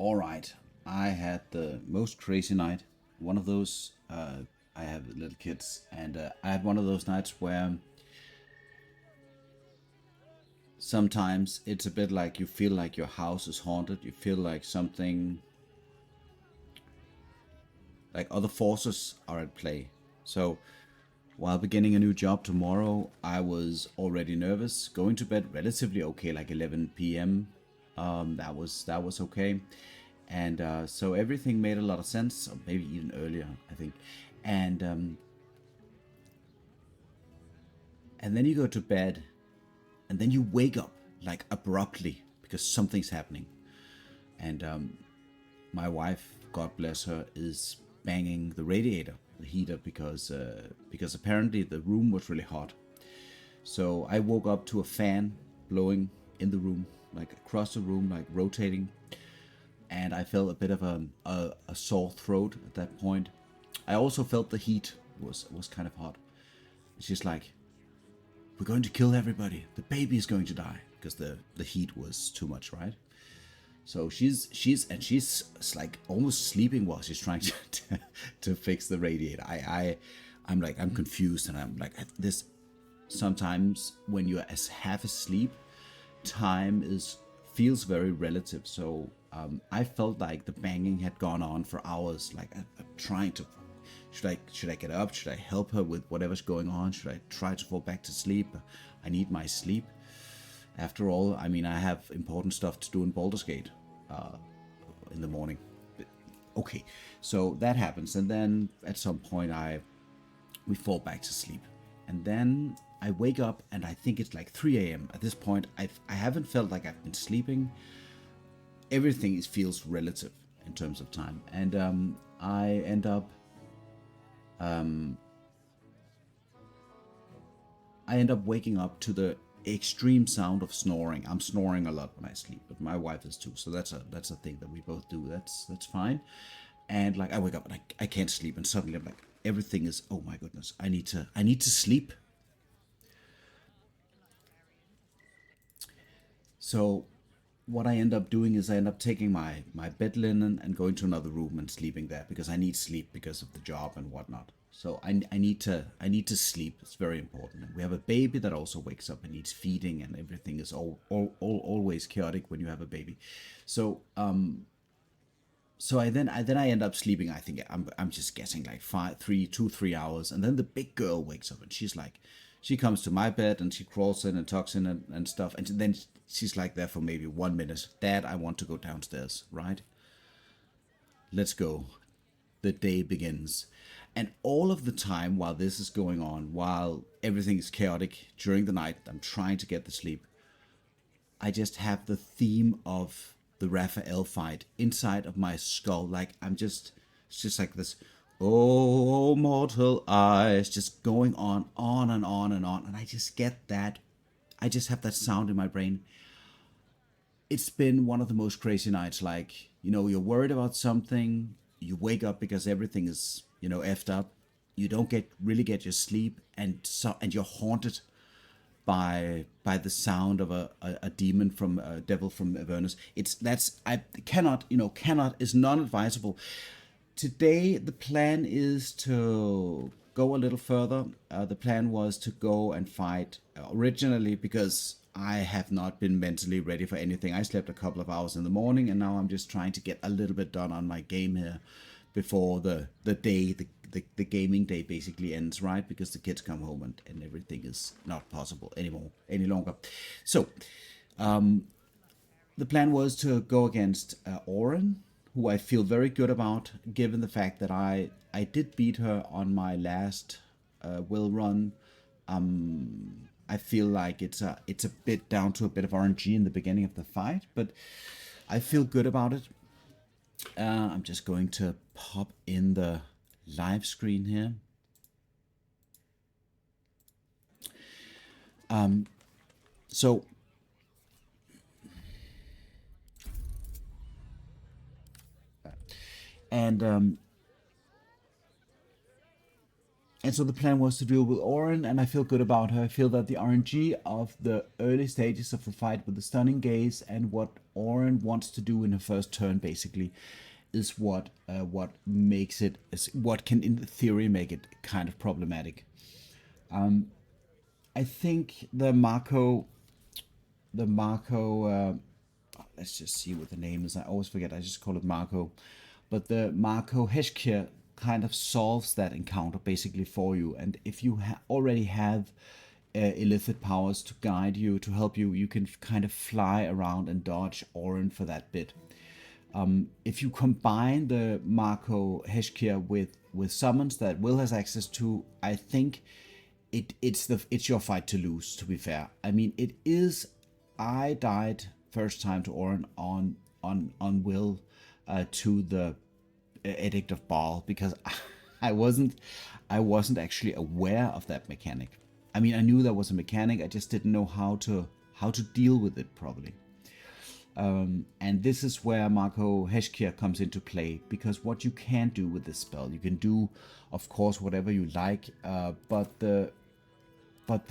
All right. I had the most crazy night. One of those. I have little kids, and I had one of those nights where sometimes it's a bit like you feel like your house is haunted. You feel like something, like other forces are at play. So while beginning a new job tomorrow, I was already nervous. Going to bed relatively okay, like 11 p.m. That was okay, and so everything made a lot of sense, or maybe even earlier, I think. And then you go to bed, and then you wake up like abruptly because something's happening, and my wife, God bless her, is banging the radiator, the heater, because apparently the room was really hot. So I woke up to a fan blowing in the room, like across the room, like rotating, and I felt a bit of a sore throat at that point. I also felt the heat was kind of hot. She's like, "We're going to kill everybody. The baby is going to die," because the heat was too much, right? So she's like almost sleeping while she's trying to fix the radiator. I'm like, I'm confused, and I'm like, this. Sometimes when you're as half asleep, time is feels very relative. So I felt like the banging had gone on for hours. Like I'm trying to, should I get up? Should I help her with whatever's going on? Should I try to fall back to sleep? I need my sleep. After all, I mean, I have important stuff to do in Baldur's Gate in the morning. Okay, so that happens, and then at some point we fall back to sleep, and then I wake up, and I think it's like 3 a.m. At this point, I haven't felt like I've been sleeping. Everything feels relative in terms of time, and I end up waking up to the extreme sound of snoring. I'm snoring a lot when I sleep, but my wife is too. So that's a thing that we both do. That's fine. And like I wake up and I can't sleep, and suddenly I'm like, everything is, oh my goodness, I need to sleep. So what I end up doing is I end up taking my bed linen and going to another room and sleeping there because I need sleep because of the job and whatnot. So I need to sleep. It's very important. And we have a baby that also wakes up and needs feeding, and everything is always chaotic when you have a baby. So I end up sleeping. I think I'm just guessing like 3 hours, and then the big girl wakes up and she's like, she comes to my bed and she crawls in and tucks in and stuff, and then she's like there for maybe 1 minute. Dad, I want to go downstairs. Right? Let's go. The day begins. And all of the time while this is going on, while everything is chaotic during the night, I'm trying to get to sleep. I just have the theme of the Raphael fight inside of my skull. Like it's just like this, oh, mortal eyes, just going on and on and on. And I just get that. I just have that sound in my brain. It's been one of the most crazy nights. Like, you're worried about something, you wake up because everything is, effed up. You don't really get your sleep, and you're haunted by the sound of a demon from a devil from Avernus. I cannot is non-advisable. Today the plan is to go a little further. The plan was to go and fight originally because I have not been mentally ready for anything. I slept a couple of hours in the morning, and now I'm just trying to get a little bit done on my game here before the day, the gaming day basically ends, right? Because the kids come home, and everything is not possible any longer. So the plan was to go against Orin, who I feel very good about, given the fact that I did beat her on my last Wyll run. I feel like it's a bit down to a bit of RNG in the beginning of the fight, but I feel good about it. I'm just going to pop in the live screen here. So and And so the plan was to deal with Orin, and I feel good about her. I feel that the RNG of the early stages of the fight with the stunning gaze and what Orin wants to do in her first turn, basically, is what makes it, what can in theory make it kind of problematic. I think the Marco, let's just see what the name is. I always forget. I just call it Marco, but the Marco Heshkir kind of solves that encounter basically for you. And if you already have illithid powers to guide you, to help you, you can kind of fly around and dodge Orin for that bit. If you combine the Marco Heshkir with summons that Wyll has access to, I think it's your fight to lose. To be fair, I mean it is. I died first time to Orin on Wyll to the edict of Bhaal because I wasn't actually aware of that mechanic. I mean, I knew there was a mechanic. I just didn't know how to deal with it properly. And this is where Marco Heshkir comes into play, because what you can do with this spell, you can do, of course, whatever you like, but the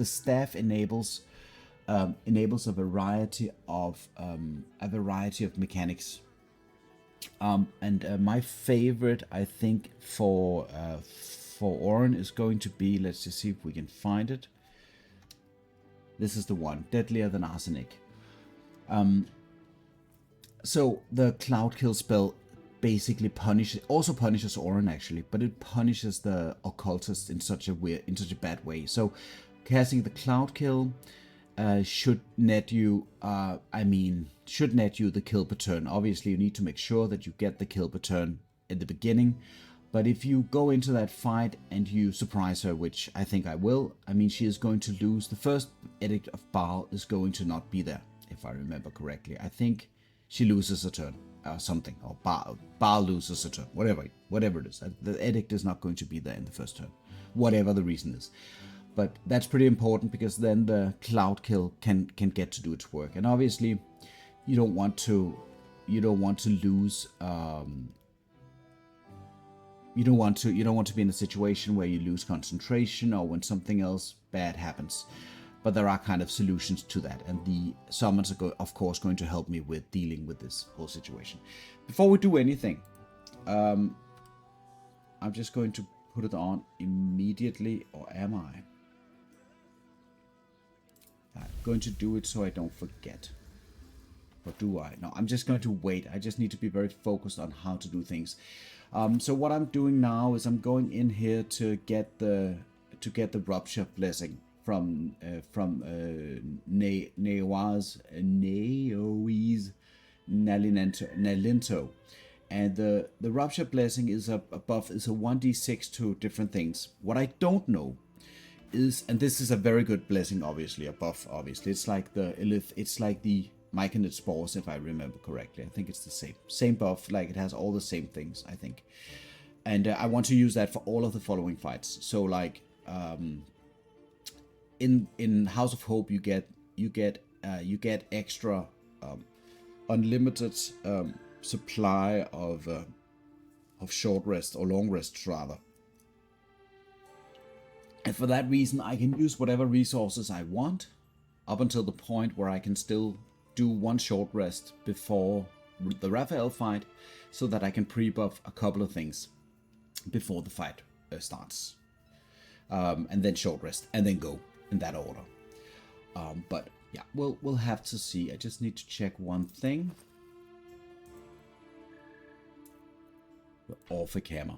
staff enables a variety of mechanics. And my favorite, I think, for Orin is going to be, let's just see if we can find it. This is the one, deadlier than arsenic. So the cloud kill spell basically punishes Orin actually, but it punishes the occultist in such a bad way. So casting the cloud kill should net you the kill per turn. Obviously you need to make sure that you get the kill per turn at the beginning, but if you go into that fight and you surprise her, which I think I will, I mean she is going to lose. The first edict of Bhaal is going to not be there, if I remember correctly. I think she loses a turn or something, or Bhaal loses a turn, whatever it is. The edict is not going to be there in the first turn, whatever the reason is. But that's pretty important, because then the cloud kill can get to do its work. And obviously, you don't want to lose. You don't want to be in a situation where you lose concentration or when something else bad happens. But there are kind of solutions to that, and the summons are of course going to help me with dealing with this whole situation. Before we do anything, I'm just going to put it on immediately, or am I? I'm going to do it so I don't forget. Or do I? No, I'm just going to wait. I just need to be very focused on how to do things. So what I'm doing now is I'm going in here to get the rupture blessing from Neo's Nalinto. And the rupture blessing is a buff, is a 1d6 to different things. What I don't know is, and this is a very good blessing, obviously, a buff, obviously. It's like the Myconid spores, if I remember correctly. I think it's the same buff, like it has all the same things, I think. And I want to use that for all of the following fights. So like in House of Hope, you get extra unlimited supply of short rest, or long rests rather. And for that reason, I can use whatever resources I want up until the point where I can still do one short rest before the Raphael fight, so that I can pre-buff a couple of things before the fight starts. And then short rest, and then go in that order. But yeah, we'll have to see. I just need to check one thing. The Orphic Hammer.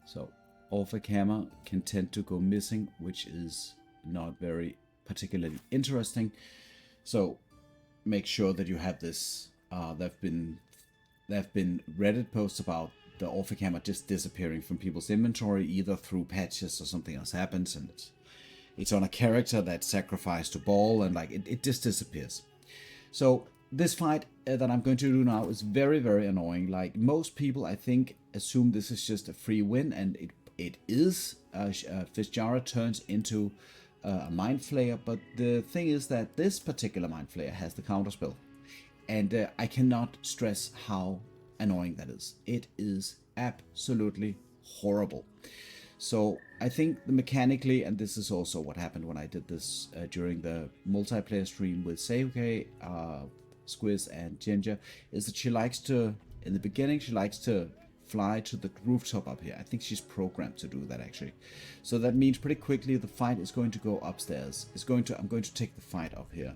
So Orphic Hammer can tend to go missing, which is not very particularly interesting. So make sure that you have this. There have been Reddit posts about the Orphic Hammer just disappearing from people's inventory, either through patches or something else happens, and it's on a character that's sacrificed to Bhaal, and like it just disappears. So this fight that I'm going to do now is very, very annoying. Like most people, I think, assume this is just a free win, and it is. Fitzjara turns into a Mind Flayer, but the thing is that this particular Mind Flayer has the counterspell, and I cannot stress how annoying that is. It is absolutely horrible. So I think mechanically, and this is also what happened when I did this during the multiplayer stream with Seiuke, Squiz, and Ginger, is that she likes to, in the beginning, she likes to fly to the rooftop up here. I think she's programmed to do that actually. So that means pretty quickly the fight is going to go upstairs. I'm going to take the fight up here.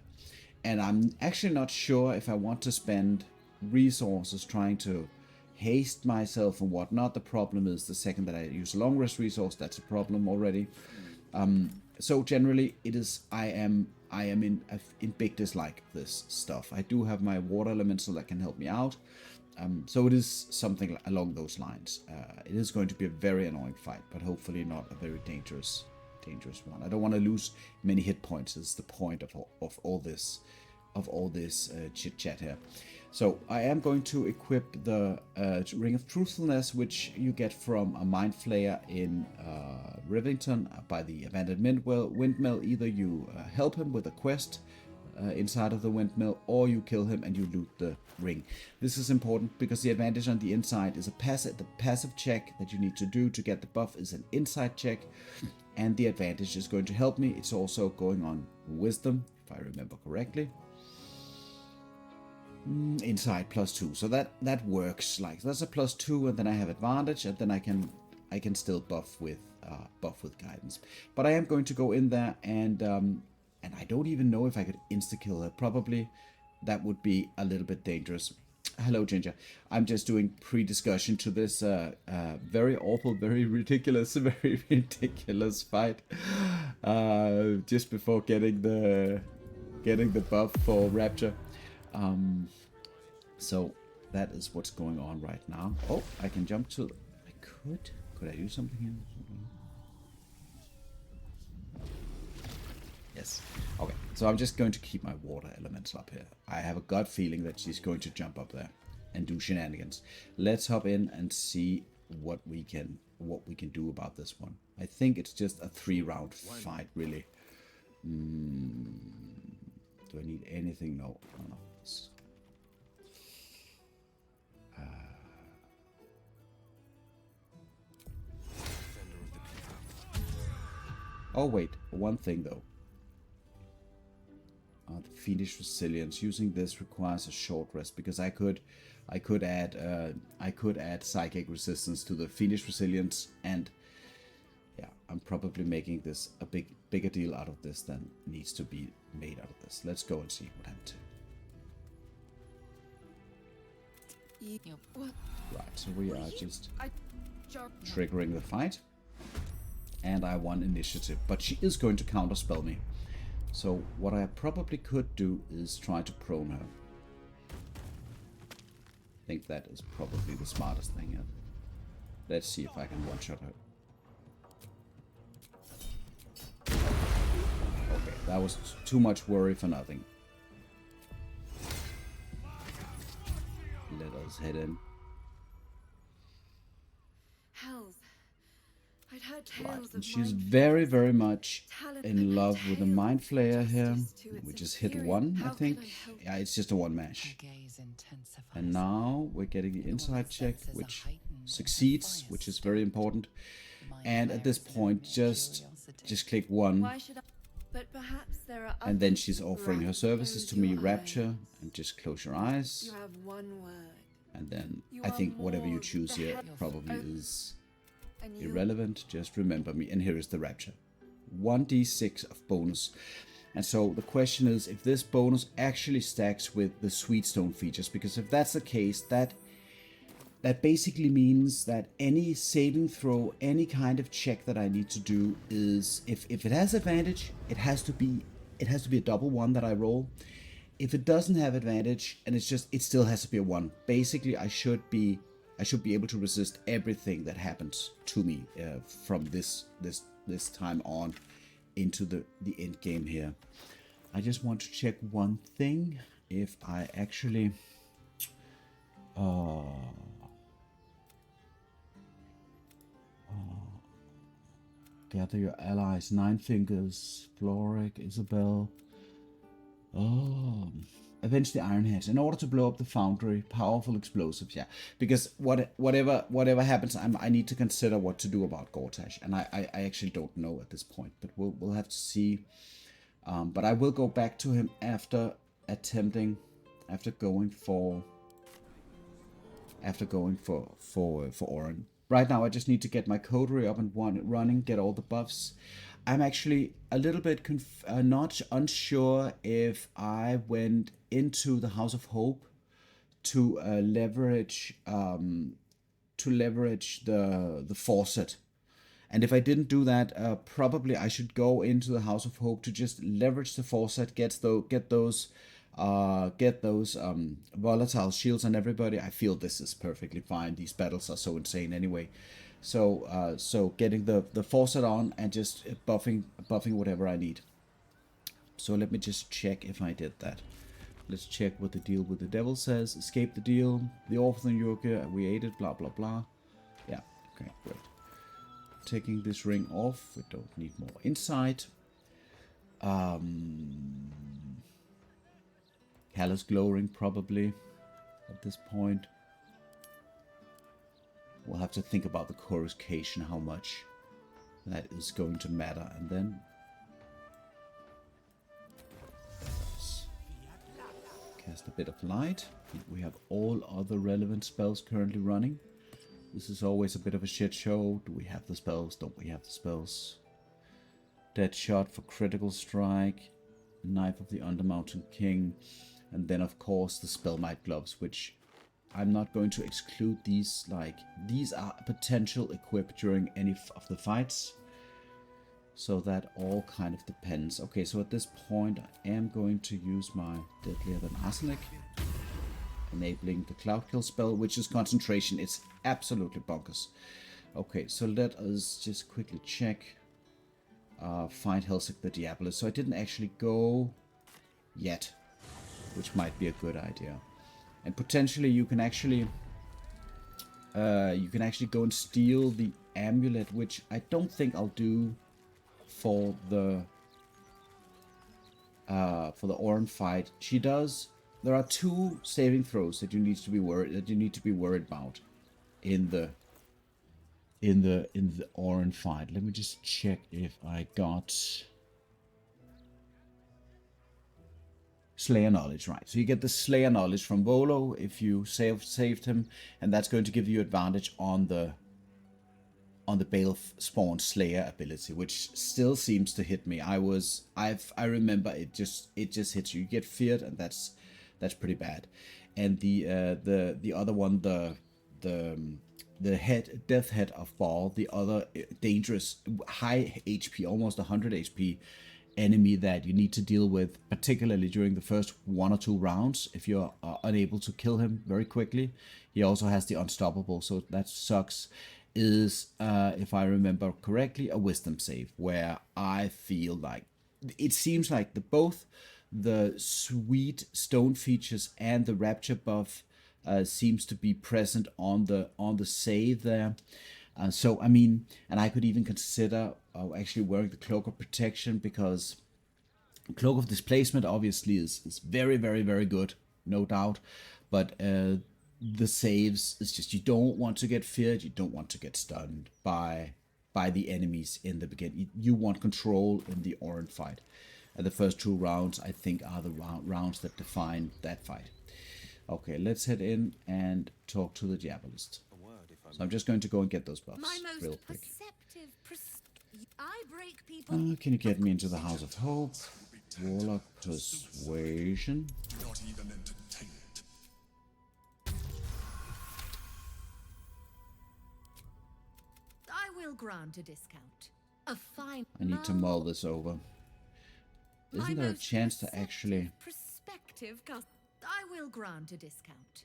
And I'm actually not sure if I want to spend resources trying to haste myself and whatnot. The problem is the second that I use a long rest resource, that's a problem already. So generally it is, I am in big dislike of this stuff. I do have my water elemental that can help me out. So it is something along those lines. It is going to be a very annoying fight, but hopefully not a very dangerous one. I don't want to lose many hit points. Is the point of all this chit chat here. So I am going to equip the Ring of Truthfulness, which you get from a Mind Flayer in Rivington by the abandoned windmill. Either you help him with a quest inside of the windmill, or you kill him and you loot the ring. This is important because the advantage on the inside is the passive check that you need to do to get the buff is an insight check, and the advantage is going to help me. It's also going on wisdom, if I remember correctly. Insight +2, so that works. Like that's a +2, and then I have advantage, and then I can still buff with guidance. But I am going to go in there and I don't even know if I could insta-kill her. Probably that would be a little bit dangerous. Hello, Ginger. I'm just doing pre-discussion to this very awful, very ridiculous fight. Just before getting the buff for Rapture. So that is what's going on right now. Oh, I can jump to... Could I do something here? Yes. Okay, so I'm just going to keep my water elemental up here. I have a gut feeling that she's going to jump up there and do shenanigans. Let's hop in and see what we can do about this one. I think it's just a 3-round fight, really. Do I need anything? No, none of this. Oh wait, one thing though. The fiendish resilience. Using this requires a short rest because I could add psychic resistance to the fiendish resilience, and yeah, I'm probably making this a bigger deal out of this than needs to be made out of this. Let's go and see what happens. Right, so we are just triggering the fight, and I won initiative, but she is going to counterspell me. So what I probably could do is try to prone her. I think that is probably the smartest thing here. Let's see if I can one-shot her. Okay, that was too much worry for nothing. Let us head in. Right, and she's very, very much in love with the Mind Flayer here. We just hit 1, I think. Yeah, it's just a 1 mash. And now we're getting the inside check, which succeeds, which is very important. And at this point, just click 1. And then she's offering her services to me, Rapture, and just close your eyes. And then I think whatever you choose here probably is irrelevant. Just remember me. And here is the Rapture. 1d6 of bonus. And so the question is if this bonus actually stacks with the Sweetstone features, because if that's the case, that basically means that any saving throw, any kind of check that I need to do is, if it has advantage, it has to be a double 1 that I roll. If it doesn't have advantage and it still has to be a 1. Basically, I should be able to resist everything that happens to me from this time on into the end game here. I just want to check one thing. If I actually gather your allies, 9 Fingers, Floric, Isabel. Oh, Avenge the Iron Heads. In order to blow up the foundry, powerful explosives. Yeah, because whatever happens, I need to consider what to do about Gortash, and I actually don't know at this point. But we'll have to see. But I will go back to him after going for Orin. Right now, I just need to get my coterie up and running, get all the buffs. I'm actually a little bit not unsure if I went into the House of Hope to leverage the faucet. And if I didn't do that, probably I should go into the House of Hope to just leverage the faucet, get those volatile shields on everybody. I feel this is perfectly fine. These battles are so insane anyway. So getting the faucet on and just buffing whatever I need. So let me just check if I did that. Let's check what the deal with the devil says. Escape the deal. The Orphan Yoga, we ate it, blah blah blah. Yeah, okay, great. Taking this ring off. We don't need more insight. Callous glowing probably at this point. We'll have to think about the coruscation, how much that is going to matter, and then let's cast a bit of light. We have all other relevant spells currently running. This is always a bit of a shit show. Do we have the spells? Don't we have the spells? Dead shot for critical strike. Knife of the Undermountain King. And then of course the Spellmight gloves, which I'm not going to exclude these. Like, these are potential equipped during any of the fights. So that all kind of depends. Okay, so at this point I am going to use my Deadlier Than Arsenic, enabling the Cloud Kill spell, which is concentration. It's absolutely bonkers. Okay, so let us just quickly check. Find Helsik the Diabolist. So I didn't actually go yet, which might be a good idea. And potentially you can actually go and steal the amulet, which I don't think I'll do for the Orin fight. She does. There are 2 saving throws that you need to be worried about in the Orin fight. Let me just check if I got Slayer Knowledge, right? So you get the Slayer Knowledge from Volo if you saved him, and that's going to give you advantage on the Bale Spawn Slayer ability, which still seems to hit me. I remember it just hits you. You get feared, and that's pretty bad. And the other one, the death head of Bhaal, the other dangerous high HP, almost 100 HP enemy that you need to deal with, particularly during the first 1 or 2 rounds if you're unable to kill him very quickly. He also has the unstoppable, so that sucks. Is if I remember correctly, a wisdom save, where I feel like it seems like both the sweet stone features and the rapture buff seems to be present on the save there. So I mean, and I could even consider actually wearing the Cloak of Protection, because Cloak of Displacement obviously is very, very, very good, no doubt. But the saves is just, you don't want to get feared, you don't want to get stunned by the enemies in the beginning. You want control in the Orin fight. And the first 2 rounds, I think, are the rounds that define that fight. Okay, let's head in and talk to the Diabolist. So I'm just going to go and get those buffs real quick. Can you get me into the House of Hope? Warlock Persuasion. Not even entertain it. I will grant a discount. A fine. I need to mull this over. Isn't there a chance to actually... I will grant a discount.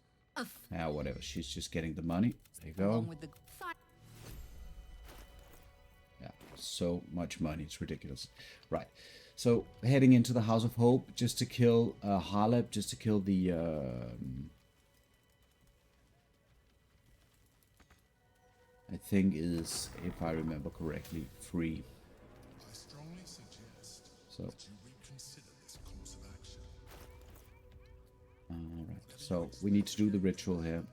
Yeah, whatever. She's just getting the money. There you go. Yeah, so much money. It's ridiculous. Right. So, heading into the House of Hope just to kill Haleb, just to kill the... I think is, if I remember correctly, free. I strongly suggest So that you reconsider this course of action. So we need to do the ritual here.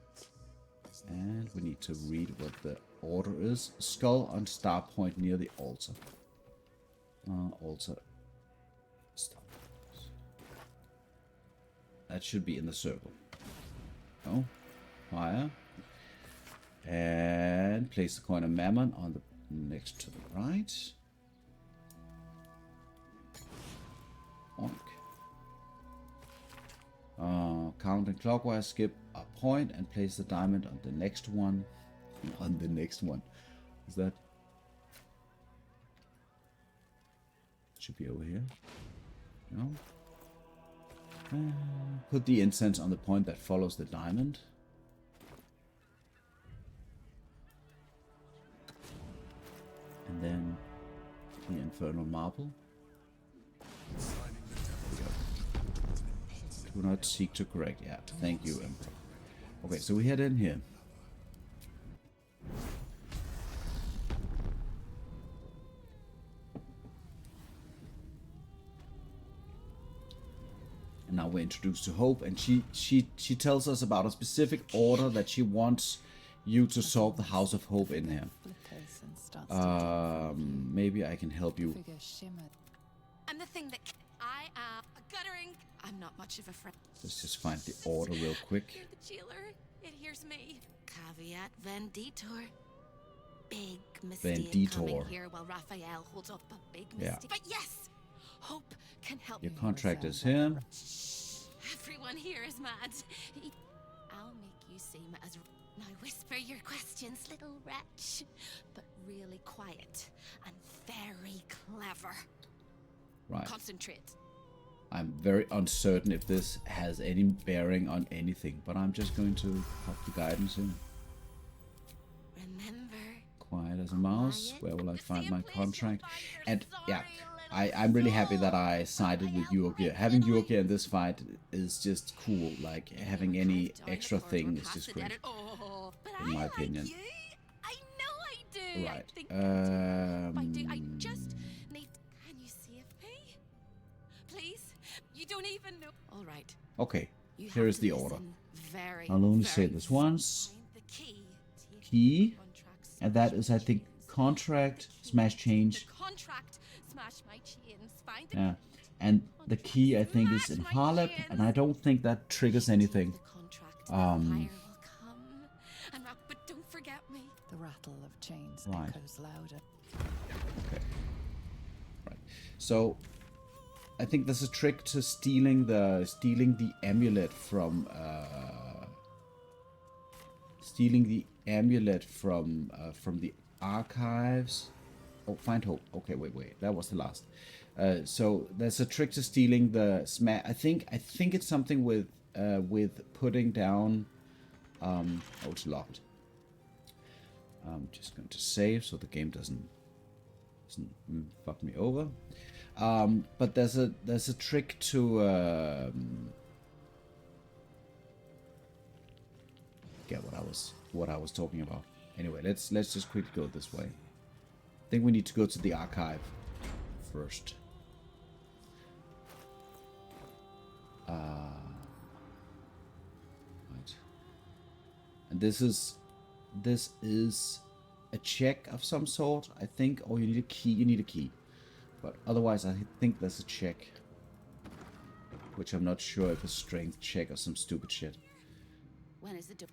And we need to read what the order is. Skull on star point near the altar. Altar. Star. That should be in the circle. Oh. Fire. And place the coin of mammon on the next to the right. Oink. Counting clockwise, skip a point and place the diamond on the next one. On the next one. Is that? Should be over here. No. Put the incense on the point that follows the diamond. And then the infernal marble. Do not seek to correct. Yeah, thank you, Emperor. Okay, so we head in here. And now we're introduced to Hope, and she tells us about a specific order that she wants you to solve the House of Hope in here. Maybe I can help you. I'm the thing that I am a guttering. I'm not much of a friend. Let's just find the order real quick. You're the jailer. It hears me. Caveat venditor. Big mistake coming here while Raphael holds up a big mistake. But yes, Hope can help. Your contract is here. Everyone here is mad. I'll make you seem as... Now whisper your questions, little wretch. But really quiet and very clever. Right. Concentrate. I'm very uncertain if this has any bearing on anything, but I'm just going to pop the guidance in. Remember. Quiet as a mouse. Where will I find my contract? And yeah, I'm really happy that I sided with Yurgir. Having Yurgir in this fight is just cool. Like, having any extra thing is just great, in my opinion. I know I do. Right. I do. I just need... Can you save me? Please? You don't even know... All right. Okay. Here is the order. I'll only say this once. Key. And that is, I think, contract, smash change. Contract, smash my chains, find the... Yeah. And the key, I think, is in Harlep, and I don't think that triggers anything. But don't forget me. The rattle of chains echoes louder. Okay. Right. So I think there's a trick to stealing the amulet from from the archives. Oh, find Hope. Okay, wait. That was the last. So there's a trick to stealing the smash. I think it's something with putting down. Oh, it's locked. I'm just going to save so the game doesn't fuck me over. But there's a trick to get what I was talking about. Anyway, let's just quickly go this way. I think we need to go to the archive first. Right. And this is a check of some sort, I think, or you need a key. You need a key, but otherwise, I think there's a check, which I'm not sure if a strength check or some stupid shit. When is it?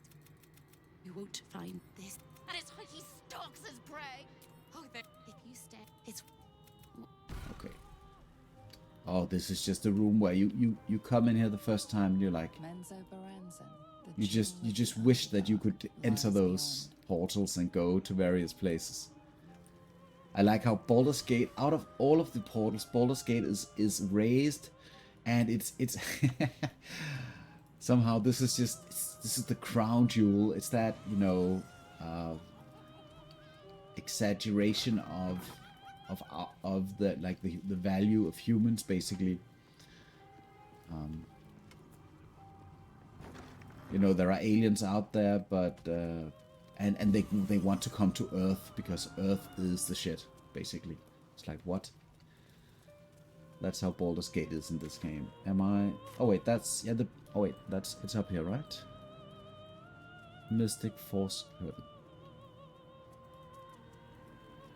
You won't find this. And it's how he stalks his prey. Oh, if you stay, it's okay. Oh, this is just a room where you come in here the first time and you're like, you just wish that you could enter those portals and go to various places. I like how Baldur's Gate, out of all of the portals, Baldur's Gate is raised, and it's somehow this is the crown jewel. It's that, exaggeration of the the value of humans, basically. There are aliens out there, but and they want to come to Earth because Earth is the shit, basically. It's like, what? That's how Baldur's Gate is in this game. Am I? Oh wait, that's Oh wait, it's up here, right? Mystic Force Curtain.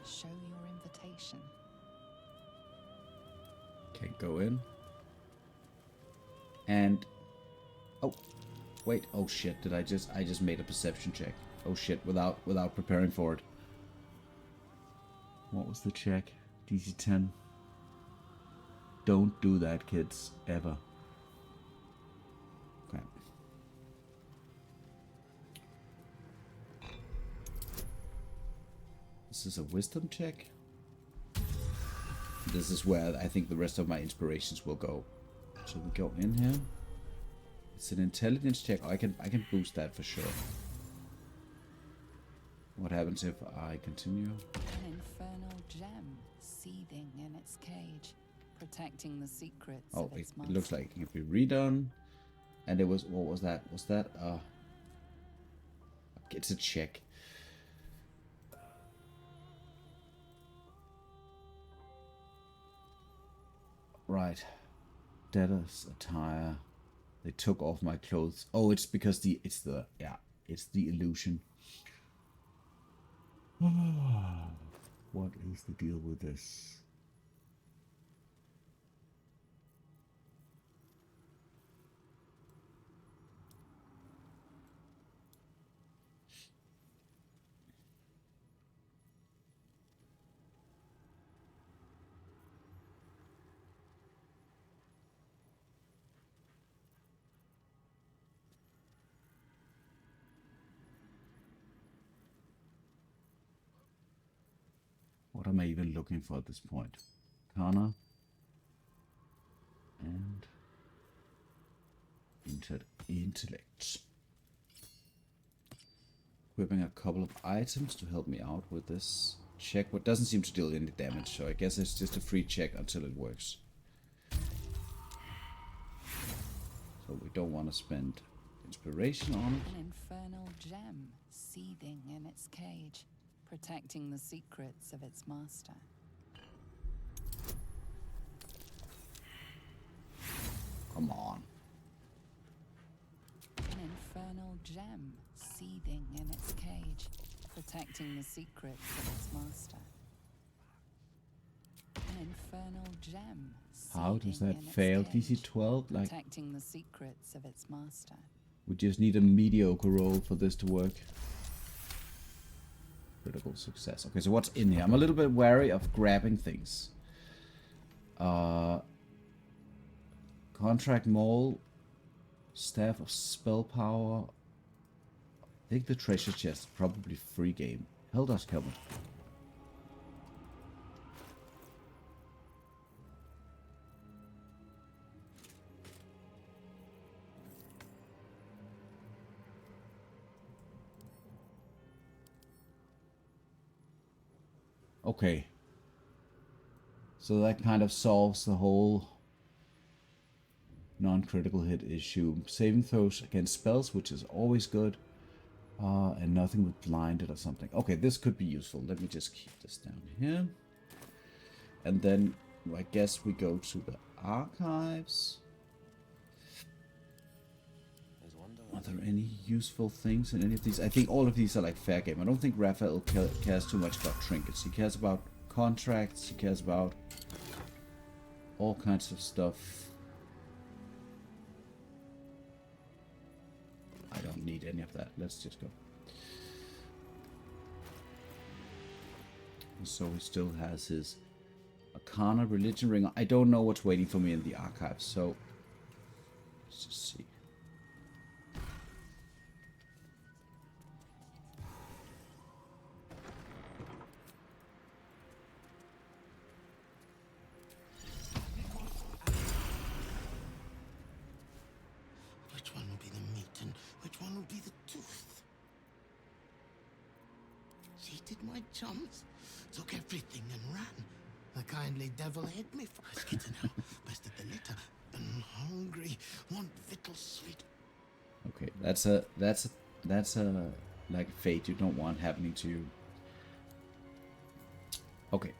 Show your invitation. Okay, go in. And oh, wait. Oh shit! Did I just made a perception check? Oh shit! Without preparing for it. What was the check? DC 10. Don't do that, kids, ever. Okay. This is a wisdom check. This is where I think the rest of my inspirations will go. So we go in here. It's an intelligence check. I can boost that for sure. What happens if I continue? An infernal gem seething in its cage, protecting the secrets of its master. It looks like it can be redone. And it was, what was that? Was that it's a check. Right. Debtor's attire. They took off my clothes. Oh, it's because it's the illusion. What is the deal with this? What am I even looking for at this point? Kana and intellect. Equipping a couple of items to help me out with this check. What doesn't seem to deal any damage, so I guess it's just a free check until it works. So we don't want to spend inspiration on it. An infernal gem seething in its cage, protecting the secrets of its master. Come on. An infernal gem seething in its cage, protecting the secrets of its master. An infernal gem. How does that fail? DC 12? Like, protecting the secrets of its master. we just need a mediocre roll for this to work. Critical success. Okay, so what's in here? I'm a little bit wary of grabbing things. Contract Mole, Staff of Spell Power. I think the treasure chest, probably free game. Helldust Helmet. Okay. So that kind of solves the whole non-critical hit issue. Saving throws against spells, which is always good. And nothing with blinded or something. Okay, this could be useful. Let me just keep this down here. And then I guess we go to the archives. Are there any useful things in any of these? I think all of these are like fair game. I don't think Raphael cares too much about trinkets. He cares about contracts. He cares about all kinds of stuff. I don't need any of that. Let's just go. So he still has his Arcana Religion Ring. I don't know what's waiting for me in the archives, so let's just see. Which one will be the meat and which one will be the tooth? Cheated my chums, took everything and ran. The kindly devil hid me for a skitten hell, bested the litter, and hungry, want victuals sweet. Okay, that's a like fate you don't want happening to you. Okay,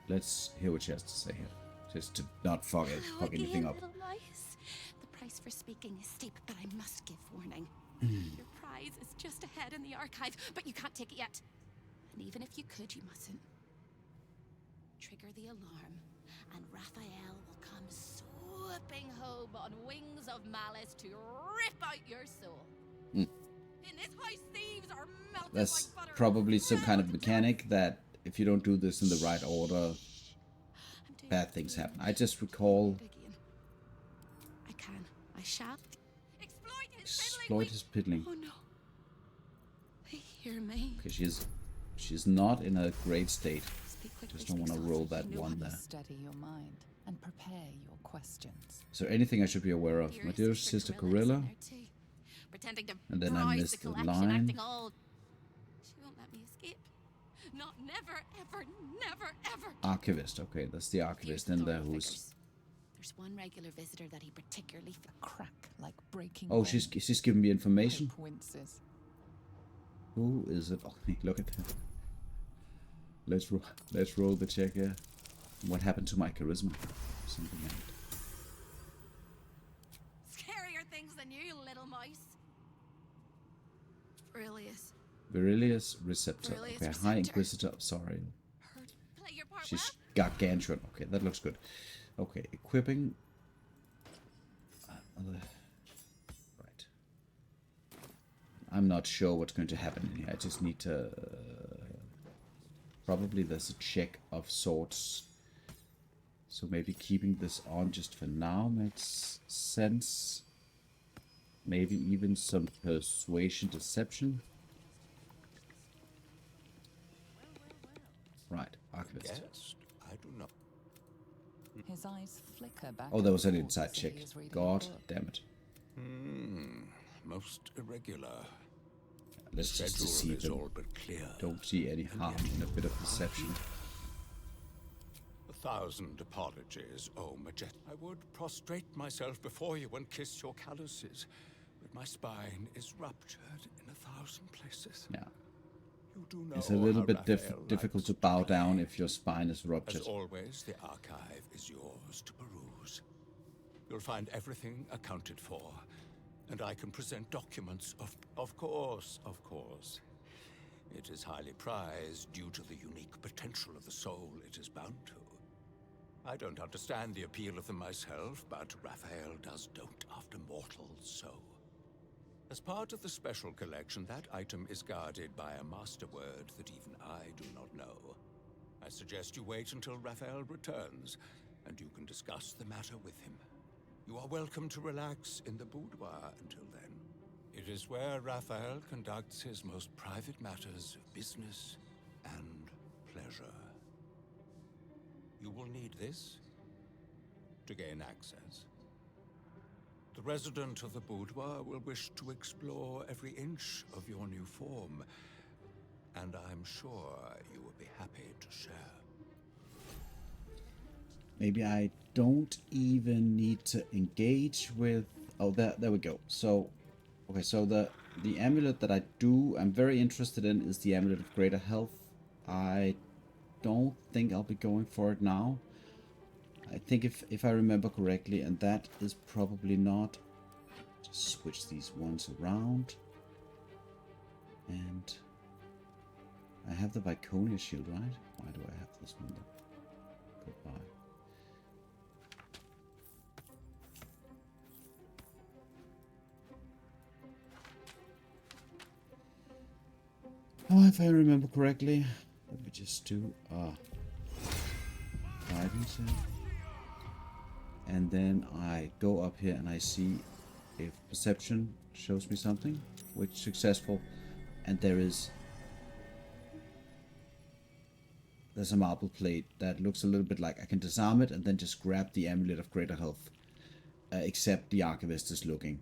let's hear what she has to say here, just to not fuck anything up. Little mice. The price for speaking is steep, but I must give warning. Your prize is just ahead in the archive, but you can't take it yet. And even if you could, you mustn't. Trigger the alarm, and Raphael will come swooping home on wings of malice to rip out your soul. In this house, thieves are melted That's like butter. probably some kind of mechanic that if you don't do this in the right order, I'm doing bad it things for you. happen. I just recall I can. I shall. Exploit his exploit his piddling. Oh no. They hear me. Okay, she's not in a great state. Speak quickly, Just don't want to roll that you know one what there. Steady your mind and prepare your questions. Is there anything I should be aware of? My dear sister Corilla. Pretending to And then I browse missed the the collection, line. acting all. She won't let me escape. Not never, ever, never, ever. Archivist. Okay, that's the archivist in there who's. There's one regular visitor that he particularly. A crack like breaking. Oh, bone. she's giving me information. Hope winces. Who is it? Oh, look at that. Let's roll the check here. What happened to my charisma? Something happened. Scarier things than you, little mouse. Aurelius. Virilius Receptor. Virilius Okay, Receptor. High Inquisitor. Sorry. Play your part She's gargantuan. Okay, that looks good. Okay, equipping. Right. I'm not sure what's going to happen in here. I just need to. Probably there's a check of sorts. So maybe keeping this on just for now makes sense. Maybe even some persuasion, deception. Right, archivist. Guest? I do not. His eyes flicker back. Oh, there and was an forth inside as if check. he is reading a God book. damn it. Most irregular. Let's just Schedule deceive is them. all but clear. Don't see any harm in a bit of deception. 1,000 apologies, oh majesty. I would prostrate myself before you and kiss your calluses, but my spine is ruptured in 1,000 places. Yeah. You do know It's a little how bit Raphael difficult likes to bow play. down if your spine is ruptured. As always, the archive is yours to peruse. You'll find everything accounted for, and I can present documents of course. It is highly prized due to the unique potential of the soul it is bound to. I don't understand the appeal of them myself, but Raphael does dote after mortals so. As part of the special collection, that item is guarded by a master word that even I do not know. I suggest you wait until Raphael returns, and you can discuss the matter with him. You are welcome to relax in the boudoir until then. It is where Raphael conducts his most private matters of business and pleasure. You will need this to gain access. The resident of the boudoir will wish to explore every inch of your new form, and I'm sure you will be happy to share. Maybe I don't even need to engage with. Oh, there we go. So, okay, so the amulet that I'm very interested in is the amulet of greater health. I don't think I'll be going for it now. I think if I remember correctly, and that is probably not. Just switch these ones around. And I have the Viconia shield, right? Why do I have this one then? Goodbye. Oh, if I remember correctly, let me just do guidance here. And then I go up here and I see if perception shows me something, which successful, and there's a marble plate that looks a little bit like I can disarm it and then just grab the amulet of greater health, except the archivist is looking,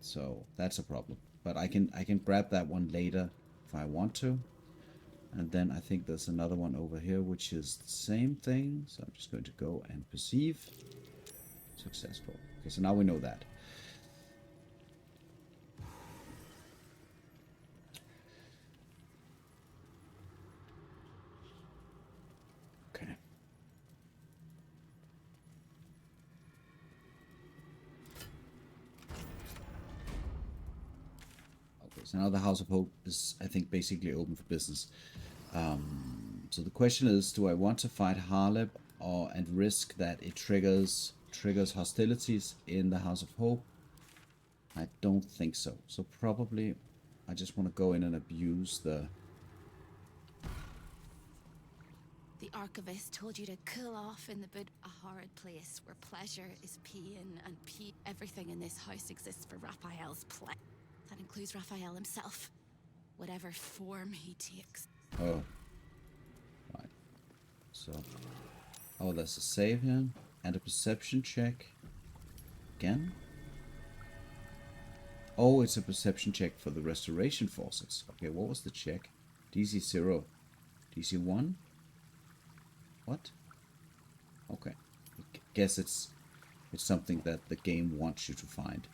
so that's a problem. But I can grab that one later if I want to. And then I think there's another one over here which is the same thing, so I'm just going to go and perceive. Successful. Okay, so now we know that. Okay. So now the House of Hope is, I think, basically open for business. So the question is, do I want to fight Harleb and risk that it triggers hostilities in the House of Hope? I don't think so. So probably I just want to go in and abuse the... The Archivist told you to cool off in the bud, a horrid place where pleasure is pain and everything in this house exists for Raphael's play. That includes Raphael himself, whatever form he takes. Oh. Right. So... Oh, there's a save here. And a perception check. Again? Oh, it's a perception check for the restoration forces. Okay, what was the check? DC 0. DC 1? What? Okay. I guess it's something that the game wants you to find.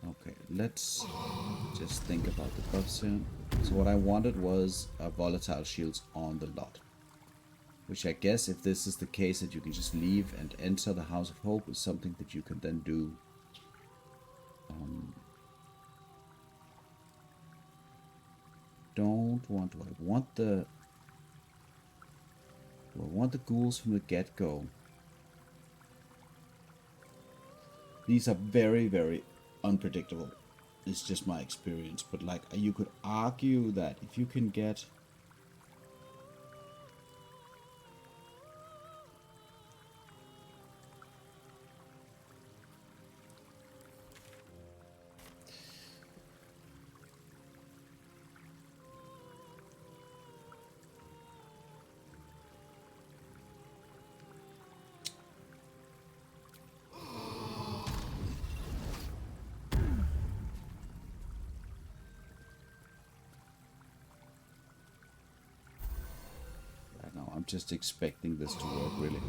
Okay, let's just think about the buffs here. So what I wanted was volatile shields on the lot. Which I guess, if this is the case that you can just leave and enter the House of Hope, is something that you can then do. Don't want to. Do I want the ghouls from the get-go? These are very, very unpredictable. It's just my experience. But like, you could argue that if you can get... I'm just expecting this to work, really.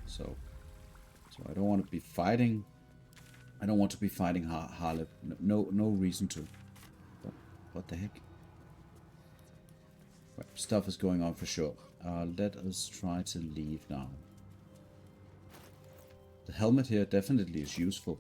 So I don't want to be fighting. I don't want to be fighting Harleb. No reason to. But what the heck? Right, stuff is going on for sure. Let us try to leave now. The helmet here definitely is useful.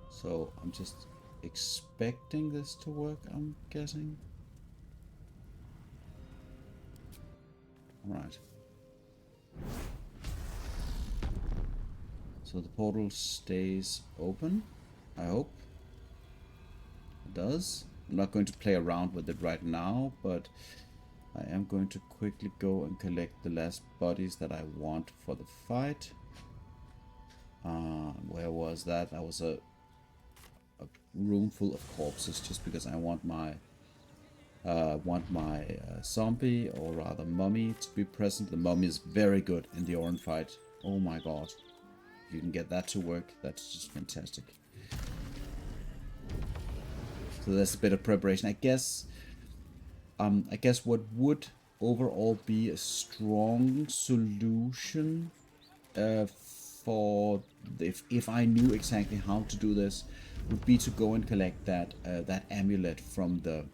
So I'm just expecting this to work, I'm guessing. Alright. So the portal stays open, I hope. It does. I'm not going to play around with it right now, but I am going to quickly go and collect the last bodies that I want for the fight. Where was that? That was a room full of corpses, just because I want my zombie, or rather mummy, to be present. The mummy is very good in the Orin fight. Oh my god. If you can get that to work, that's just fantastic. So there's a bit of preparation. I guess what would overall be a strong solution for if I knew exactly how to do this, would be to go and collect that amulet from the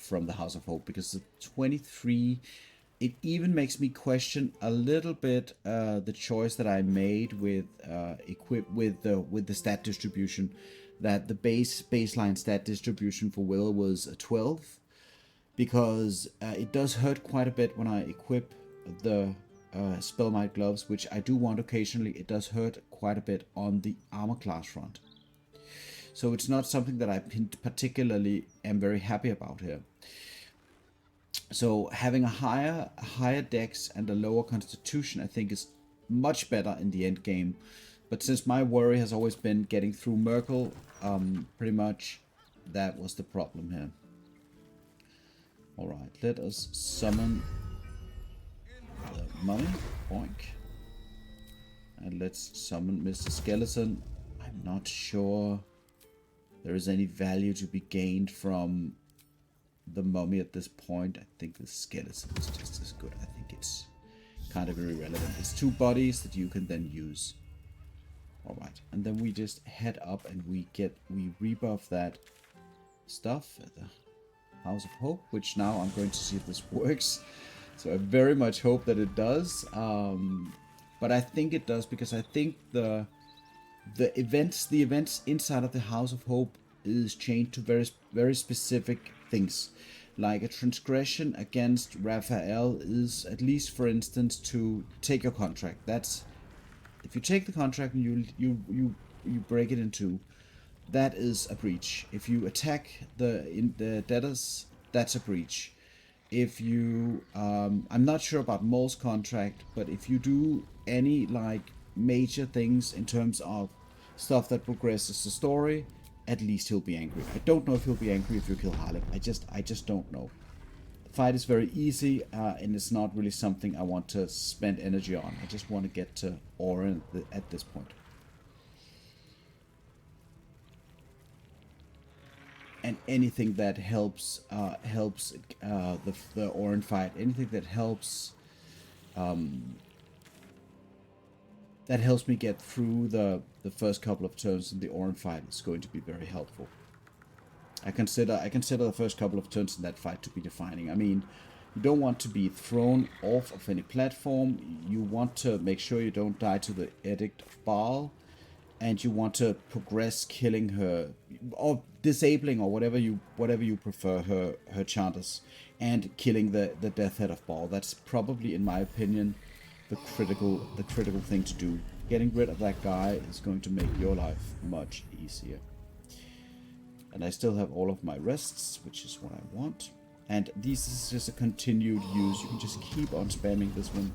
from the House of Hope, because the 23, it even makes me question a little bit the choice that I made with with the stat distribution, that the baseline stat distribution for Wyll was 12. Because it does hurt quite a bit when I equip the Spellmight gloves, which I do want occasionally. It does hurt quite a bit on the armor class front. So it's not something that I particularly am very happy about here. So having a higher dex and a lower constitution, I think, is much better in the end game. But since my worry has always been getting through Merkel, pretty much that was the problem here. Alright, let us summon the mummy. Boink. And let's summon Mr. Skeleton. I'm not sure there is any value to be gained from the mummy at this point. I think the skeleton is just as good. I think it's kind of irrelevant. It's 2 bodies that you can then use. Alright, and then we just head up and we rebuff that stuff at the House of Hope, which now I'm going to see if this works. So I very much hope that it does. But I think it does, because I think the events inside of the House of Hope is changed to very, very specific things. Like a transgression against Raphael is, at least for instance, to take your contract. That's, if you take the contract and you break it in 2, that is a breach. If you attack the debtors, that's a breach. If you, I'm not sure about Maul's contract, but if you do any like major things in terms of stuff that progresses the story, at least he'll be angry. I don't know if he'll be angry if you kill Harlem. I just don't know. The fight is very easy, and it's not really something I want to spend energy on. I just want to get to Orin at this point. And anything that helps the Orin fight, anything that helps me get through the first couple of turns in the Orin fight is going to be very helpful. I consider the first couple of turns in that fight to be defining. I mean, you don't want to be thrown off of any platform. You want to make sure you don't die to the edict of Bhaal, and you want to progress killing her or disabling or whatever you prefer her chanters, and killing the death head of Bhaal. That's probably, in my opinion, the critical thing to do. Getting rid of that guy is going to make your life much easier. And I still have all of my rests, which is what I want. And this is just a continued use. You can just keep on spamming this one.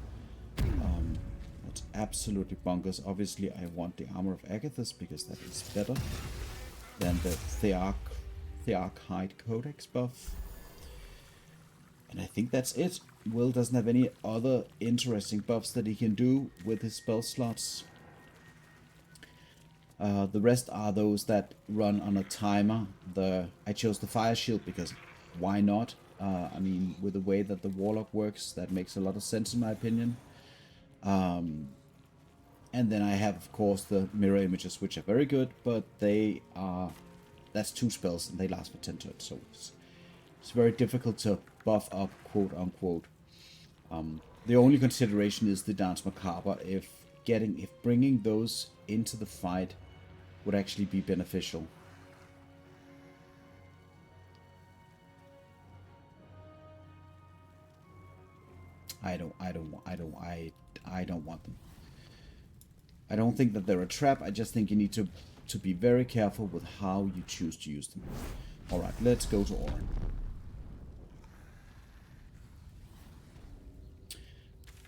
That's absolutely bonkers. Obviously, I want the Armor of Agathis because that is better than the Thearchide Codex buff. And I think that's it. Wyll doesn't have any other interesting buffs that he can do with his spell slots. The rest are those that run on a timer. I chose the Fire Shield because why not? I mean, with the way that the warlock works, that makes a lot of sense in my opinion. And then I have, of course, the mirror images, which are very good, but that's 2 spells and they last for 10 turns, so it's very difficult to buff up, quote unquote. The only consideration is the Dance Macabre. If bringing those into the fight would actually be beneficial. I don't want them. I don't think that they're a trap. I just think you need to be very careful with how you choose to use them. Alright, let's go to Orin.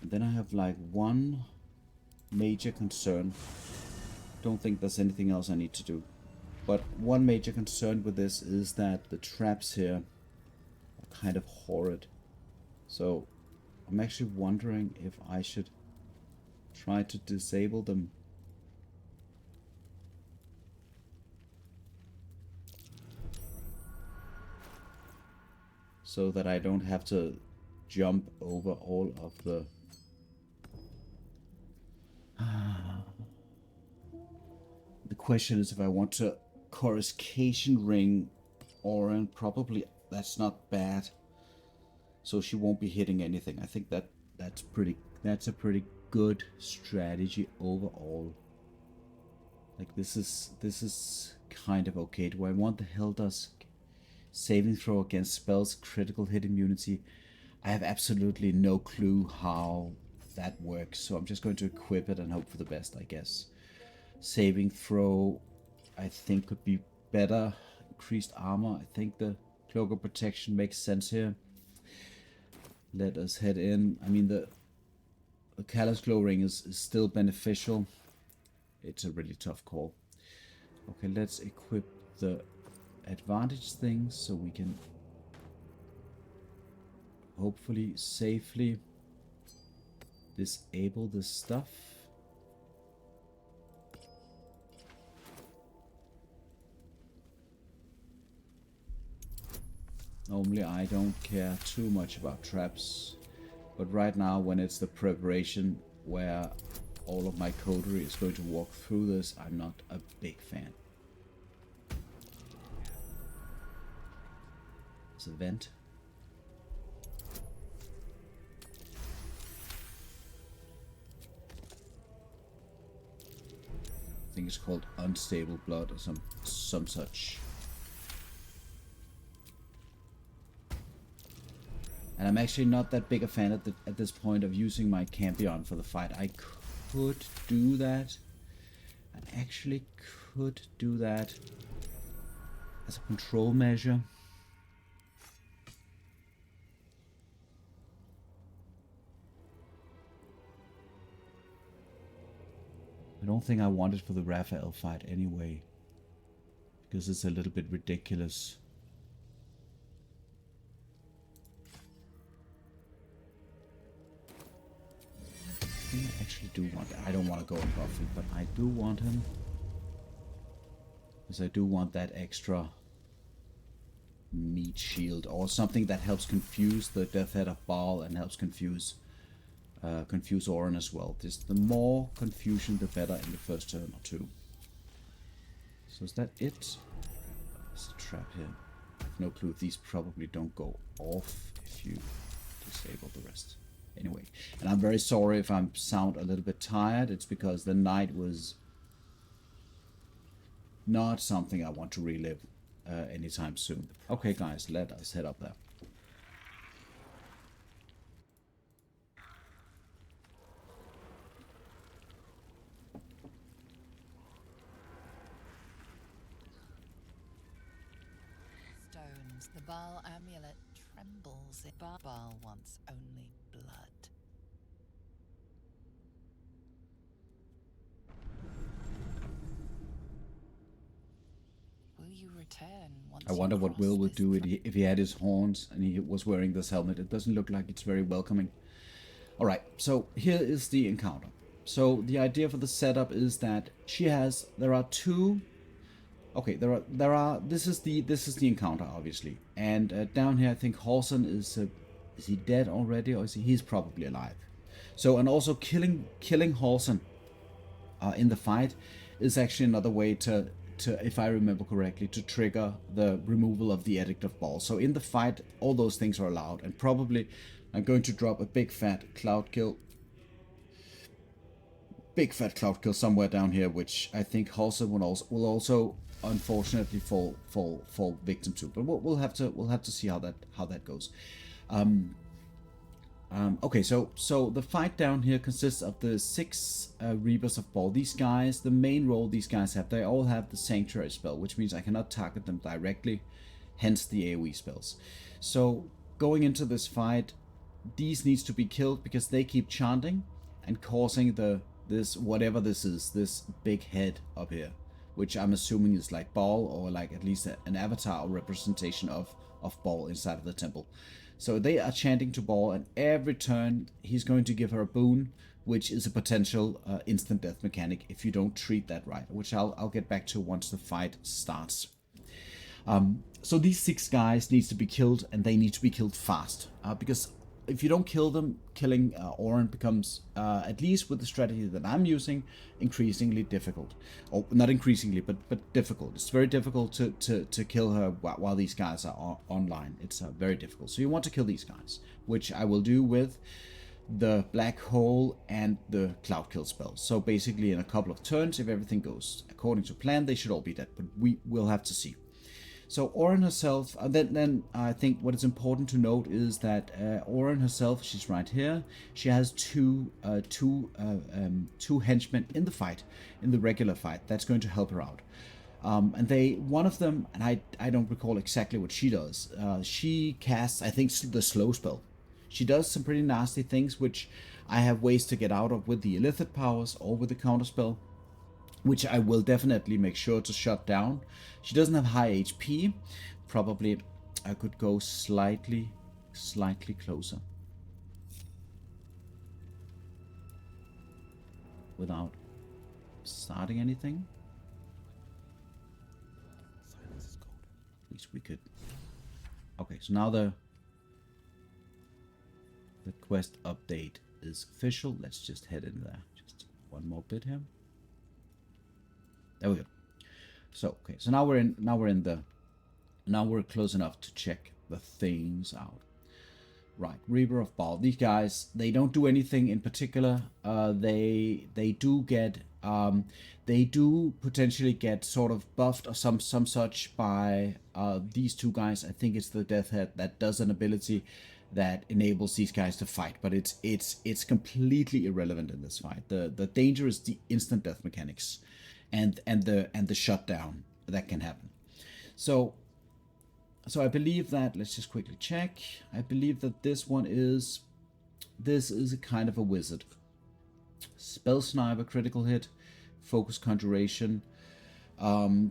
And then I have like one major concern. Don't think there's anything else I need to do. But one major concern with this is that the traps here are kind of horrid. So I'm actually wondering if I should try to disable them. So that I don't have to jump over all of the... The question is if I want to coruscation ring Orin. Probably that's not bad. So she won't be hitting anything. I think that's a pretty good strategy overall. Like this is kind of okay. Do I want the Helldusk saving throw against spells, critical hit immunity? I have absolutely no clue how that works, so I'm just going to equip it and hope for the best, I guess. Saving throw, I think, could be better. Increased armor, I think the Cloak of Protection makes sense here. Let us head in. I mean, the Callous Glow Ring is still beneficial. It's a really tough call. Okay, let's equip the advantage things so we can hopefully safely disable this stuff. Normally I don't care too much about traps, but right now when it's the preparation where all of my coterie is going to walk through this, I'm not a big fan. It's a vent. I think it's called unstable blood or some such. And I'm actually not that big a fan at this point of using my Campion for the fight. I could do that. I actually could do that as a control measure. I don't think I want it for the Raphael fight anyway, because it's a little bit ridiculous. I actually do want that. I don't want to go on Buffy, but I do want him. Because I do want that extra meat shield or something that helps confuse the Death Head of Bhaal and helps confuse Orin as well. Just the more confusion the better in the first turn or two. So is that it? There's a trap here. I have no clue. These probably don't go off if you disable the rest. Anyway, and I'm very sorry if I sound a little bit tired. It's because the night was not something I want to relive anytime soon. Okay, guys, let us head up there. Stones. The Bhaal amulet trembles. Bhaal wants only blood. Will you return once I wonder what Wyll would do if he had his horns and he was wearing this helmet. It doesn't look like it's very welcoming. Alright, so here is the encounter. So the idea for the setup is that there are two. Okay, this is the encounter obviously, and down here I think Horson is he dead already, or is he's probably alive. So, and also killing Horson in the fight is actually another way to, if I remember correctly, to trigger the removal of the edict of Bhaal. So in the fight, all those things are allowed, and probably I'm going to drop a big fat cloud kill somewhere down here, which I think Horson will also unfortunately fall victim to. But we'll have to see how that goes. Okay, so the fight down here consists of the 6 Reapers of Bhaal. These guys, the main role these guys have, they all have the Sanctuary spell, which means I cannot target them directly, hence the AoE spells. So going into this fight, these needs to be killed because they keep chanting and causing this whatever this is, this big head up here, which I'm assuming is like Bhaal, or like at least an avatar or representation of Bhaal inside of the temple. So they are chanting to Bhaal, and every turn he's going to give her a boon, which is a potential instant death mechanic if you don't treat that right, which I'll get back to once the fight starts. So these 6 guys needs to be killed, and they need to be killed fast, because if you don't kill them, killing Orin becomes, at least with the strategy that I'm using, increasingly difficult. Or not increasingly, but difficult. It's very difficult to kill her while these guys are online. It's very difficult. So you want to kill these guys, which I will do with the Black Hole and the Cloud Kill spell. So basically in a couple of turns, if everything goes according to plan, they should all be dead. But we will have to see. So Orin herself, then I think what is important to note is that Orin herself, she's right here. She has two henchmen in the fight, in the regular fight. That's going to help her out. And one of them, and I don't recall exactly what she does. She casts, I think, the slow spell. She does some pretty nasty things, which I have ways to get out of with the illithid powers or with the counter spell, which I will definitely make sure to shut down. She doesn't have high HP. Probably I could go slightly closer without starting anything. Silence is gold. At least we could. Okay, Okay, so now the quest update is official. Let's just head in there. Just one more bit here. There we go. So okay, so now we're close enough to check the things out. Right, Reaper of Bhaal. These guys, they don't do anything in particular. They do potentially get sort of buffed or some such by these two guys. I think it's the Death Head that does an ability that enables these guys to fight, but it's completely irrelevant in this fight. The danger is the instant death mechanics, and the shutdown that can happen. So I believe that, let's just quickly check. I believe that this is a kind of a wizard. Spell sniper, critical hit, focus conjuration,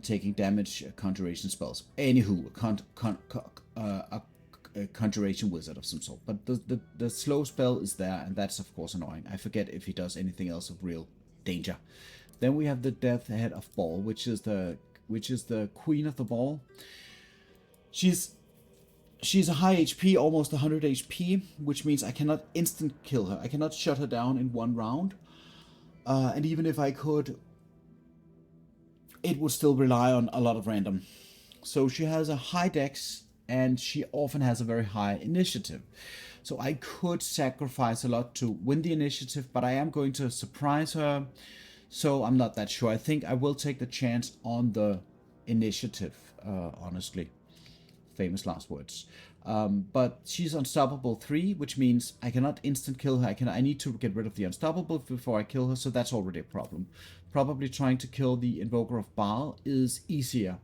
taking damage, conjuration spells. Anywho, a conjuration wizard of some sort. But the slow spell is there, and that's of course annoying. I forget if he does anything else of real danger. Then we have the Death Head of Bhaal, which is the queen of the ball. She's a high HP, almost 100 HP, which means I cannot instant kill her. I cannot shut her down in one round. And even if I could, it would still rely on a lot of random. So she has a high dex, and she often has a very high initiative. So I could sacrifice a lot to win the initiative, but I am going to surprise her. So I'm not that sure. I think I will take the chance on the initiative, honestly. Famous last words. But she's unstoppable 3, which means I cannot instant kill her. I need to get rid of the unstoppable before I kill her, so that's already a problem. Probably trying to kill the Invoker of Bhaal is easier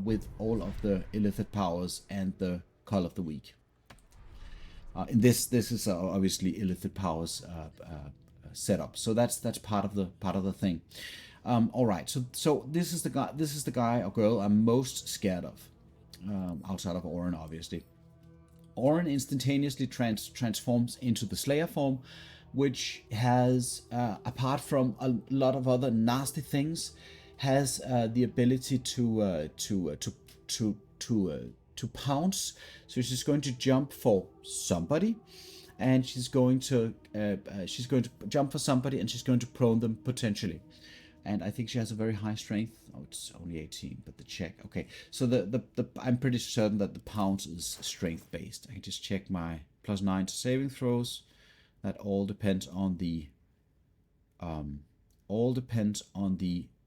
with all of the illithid powers and the Call of the Weak. In this is obviously illithid powers setup, so that's part of the thing. All right, so this is the guy or girl I'm most scared of. Outside of Orin, obviously. Orin instantaneously transforms into the Slayer form, which has, apart from a lot of other nasty things, has the ability to pounce. So she's going to jump for somebody, and she's going to jump for somebody, and she's going to prone them potentially. And I think she has a very high strength. Oh, it's only 18, but the check. Okay, so I'm pretty certain that the pounce is strength based. I can just check my +9 to saving throws. That all depends on the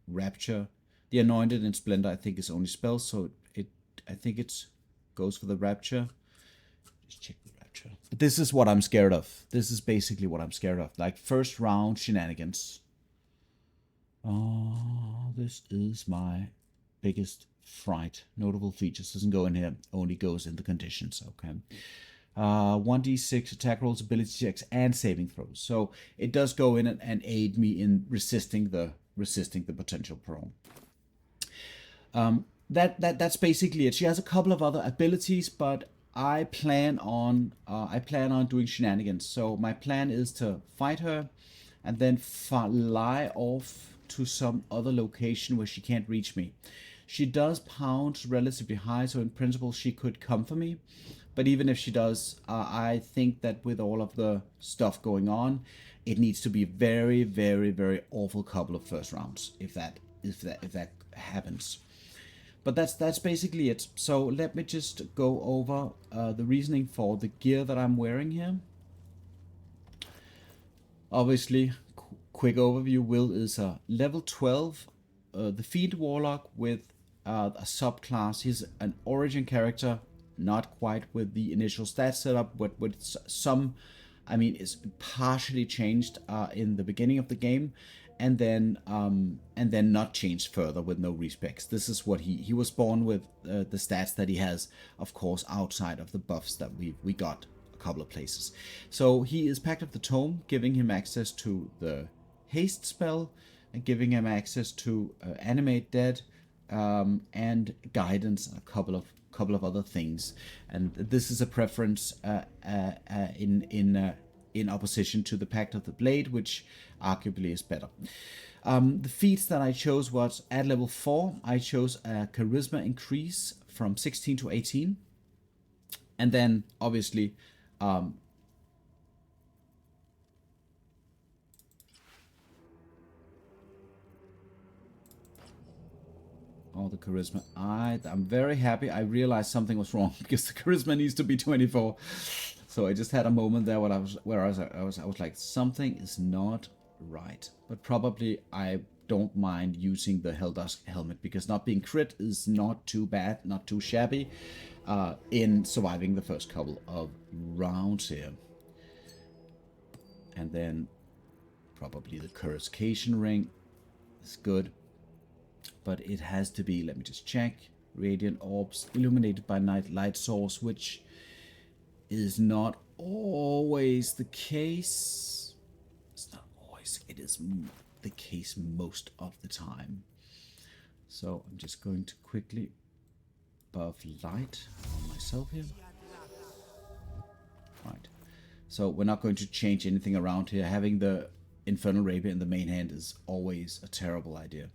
rapture. The anointed and splendor I think is only spells, so I think it goes for the rapture. Just check the rapture. But this is what I'm scared of. This is basically what I'm scared of. Like first round shenanigans. Oh, this is my biggest fright. Notable features doesn't go in here, only goes in the conditions. Okay. 1d6 attack rolls, ability checks, and saving throws. So it does go in and aid me in resisting the potential prone. That's basically it. She has a couple of other abilities, but I plan on doing shenanigans. So my plan is to fight her and then fly off to some other location where she can't reach me. She does pound relatively high, so in principle she could come for me. But even if she does, I think that with all of the stuff going on, it needs to be very, very, very awful couple of first rounds if that happens. But that's basically it. So let me just go over the reasoning for the gear that I'm wearing here. Obviously, quick overview, Wyll is a level 12, the fiend warlock with a subclass. He's an origin character, not quite with the initial stat setup, but with some, it's partially changed in the beginning of the game, and then not changed further with no respecs. This is what he was born with, the stats that he has, of course, outside of the buffs that we got a couple of places. So he is Pact of the Tome, giving him access to the haste spell and giving him access to animate dead and guidance and a couple of other things. And this is a preference in opposition to the Pact of the Blade, which arguably is better. The feats that I chose was at level 4. I chose a charisma increase from 16 to 18. And then, obviously, all the charisma. I'm very happy. I realized something was wrong because the charisma needs to be 24. So I just had a moment there where I was like, something is not right. But probably I don't mind using the Helldusk helmet because not being crit is not too bad, not too shabby, in surviving the first couple of rounds here. And then probably the Coruscation ring is good. But it has to be, let me just check, radiant orbs illuminated by night light source, which is not always the case. It's not always, it is the case most of the time. So I'm just going to quickly buff light on myself here. Right. So we're not going to change anything around here. Having the Infernal Rapier in the main hand is always a terrible idea.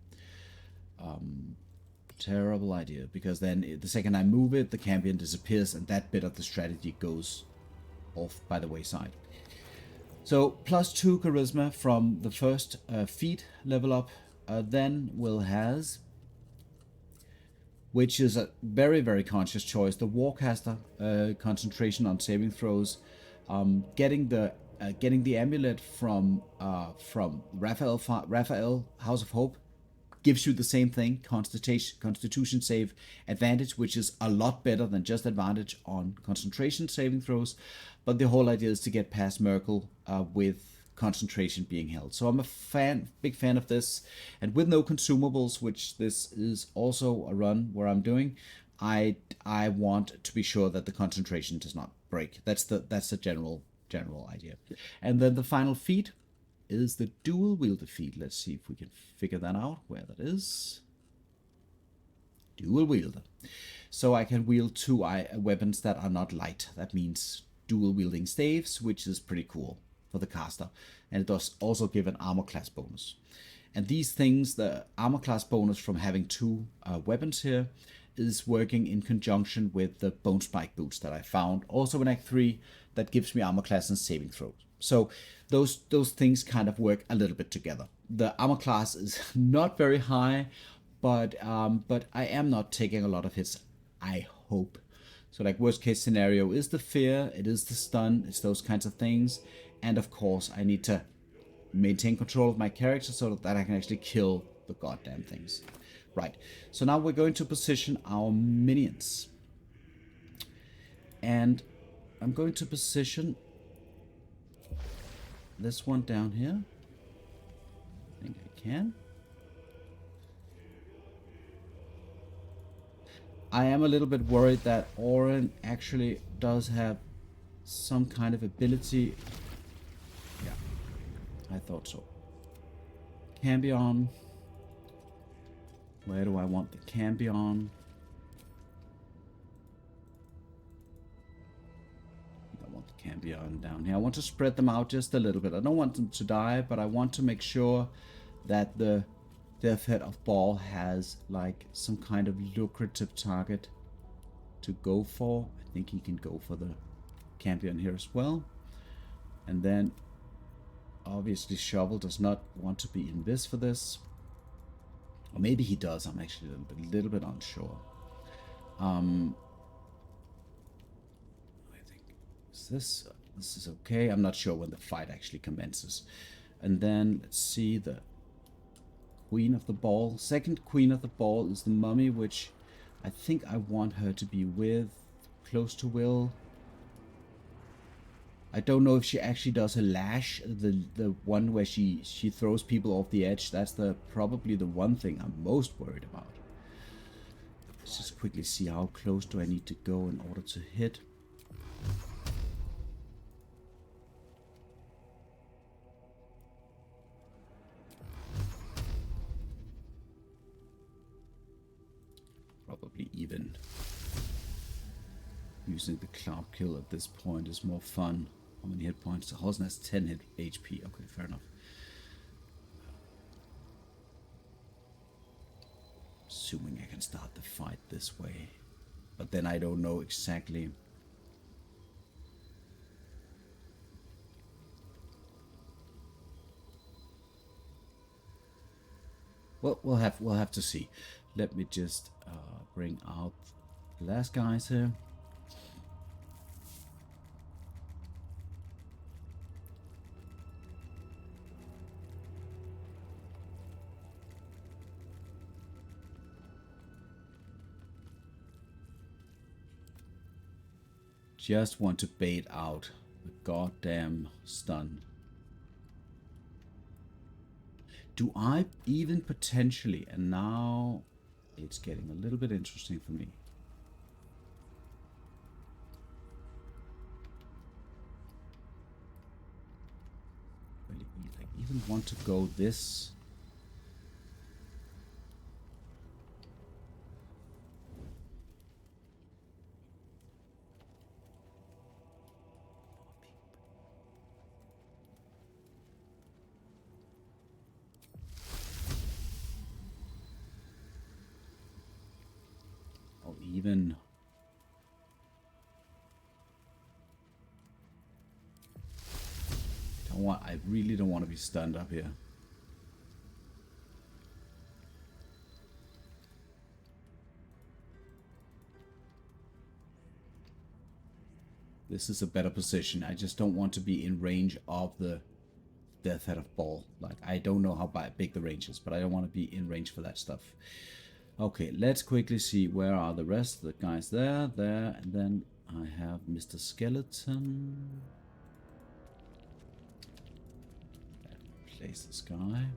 Terrible idea, because then the second I move it, the champion disappears and that bit of the strategy goes off by the wayside. So +2 charisma from the first feat level up. Then Wyll has, which is a very, very conscious choice, the Warcaster, concentration on saving throws, getting the amulet from Raphael, House of Hope, gives you the same thing, constitution save advantage, which is a lot better than just advantage on concentration saving throws. But the whole idea is to get past Merkel with concentration being held. So I'm a big fan of this. And with no consumables, which this is also a run where I'm doing, I want to be sure that the concentration does not break. That's the general idea. And then the final feat is the dual wielder feat. Let's see if we can figure that out, where that is. Dual wielder. So I can wield 2 weapons that are not light. That means dual wielding staves, which is pretty cool for the caster. And it does also give an armor class bonus. And these things, the armor class bonus from having 2 weapons here, is working in conjunction with the bone spike boots that I found also in Act 3 that gives me armor class and saving throws. So those things kind of work a little bit together. The armor class is not very high, but I am not taking a lot of hits, I hope. So like worst case scenario is the fear, it is the stun, it's those kinds of things. And of course I need to maintain control of my character so that I can actually kill the goddamn things. Right, so now we're going to position our minions. And I'm going to position this one down here. I think I can. I am a little bit worried that Orin actually does have some kind of ability. Yeah, I thought so. Cambion. Where do I want the Cambion? I want the Cambion down here. I want to spread them out just a little bit. I don't want them to die, but I want to make sure that the Death Head of Bhaal has like some kind of lucrative target to go for. I think he can go for the Cambion here as well. And then obviously Shovel does not want to be in this for this. Or maybe he does. I'm actually a little bit unsure. I think this is okay. I'm not sure when the fight actually commences. And then let's see the Queen of the Ball. Second Queen of the Ball is the Mummy, which I think I want her to be with, close to Wyll. I don't know if she actually does a lash, the one where she throws people off the edge. That's probably the one thing I'm most worried about. Let's just quickly see how close do I need to go in order to hit. Probably even using the cloud kill at this point is more fun. How many hit points? The Halston has 10 HP. Okay, fair enough. Assuming I can start the fight this way. But then I don't know exactly Well, we'll have to see. Let me just bring out the last guys here. Just want to bait out the goddamn stun. Do I even potentially, and now it's getting a little bit interesting for me. Really, I even want to go this. Even I really don't want to be stunned up here. This is a better position. I just don't want to be in range of the death head of Bhaal. Like, I don't know how big the range is, but I don't want to be in range for that stuff. Okay, let's quickly see where are the rest of the guys. There, and then I have Mr. Skeleton. Place this guy.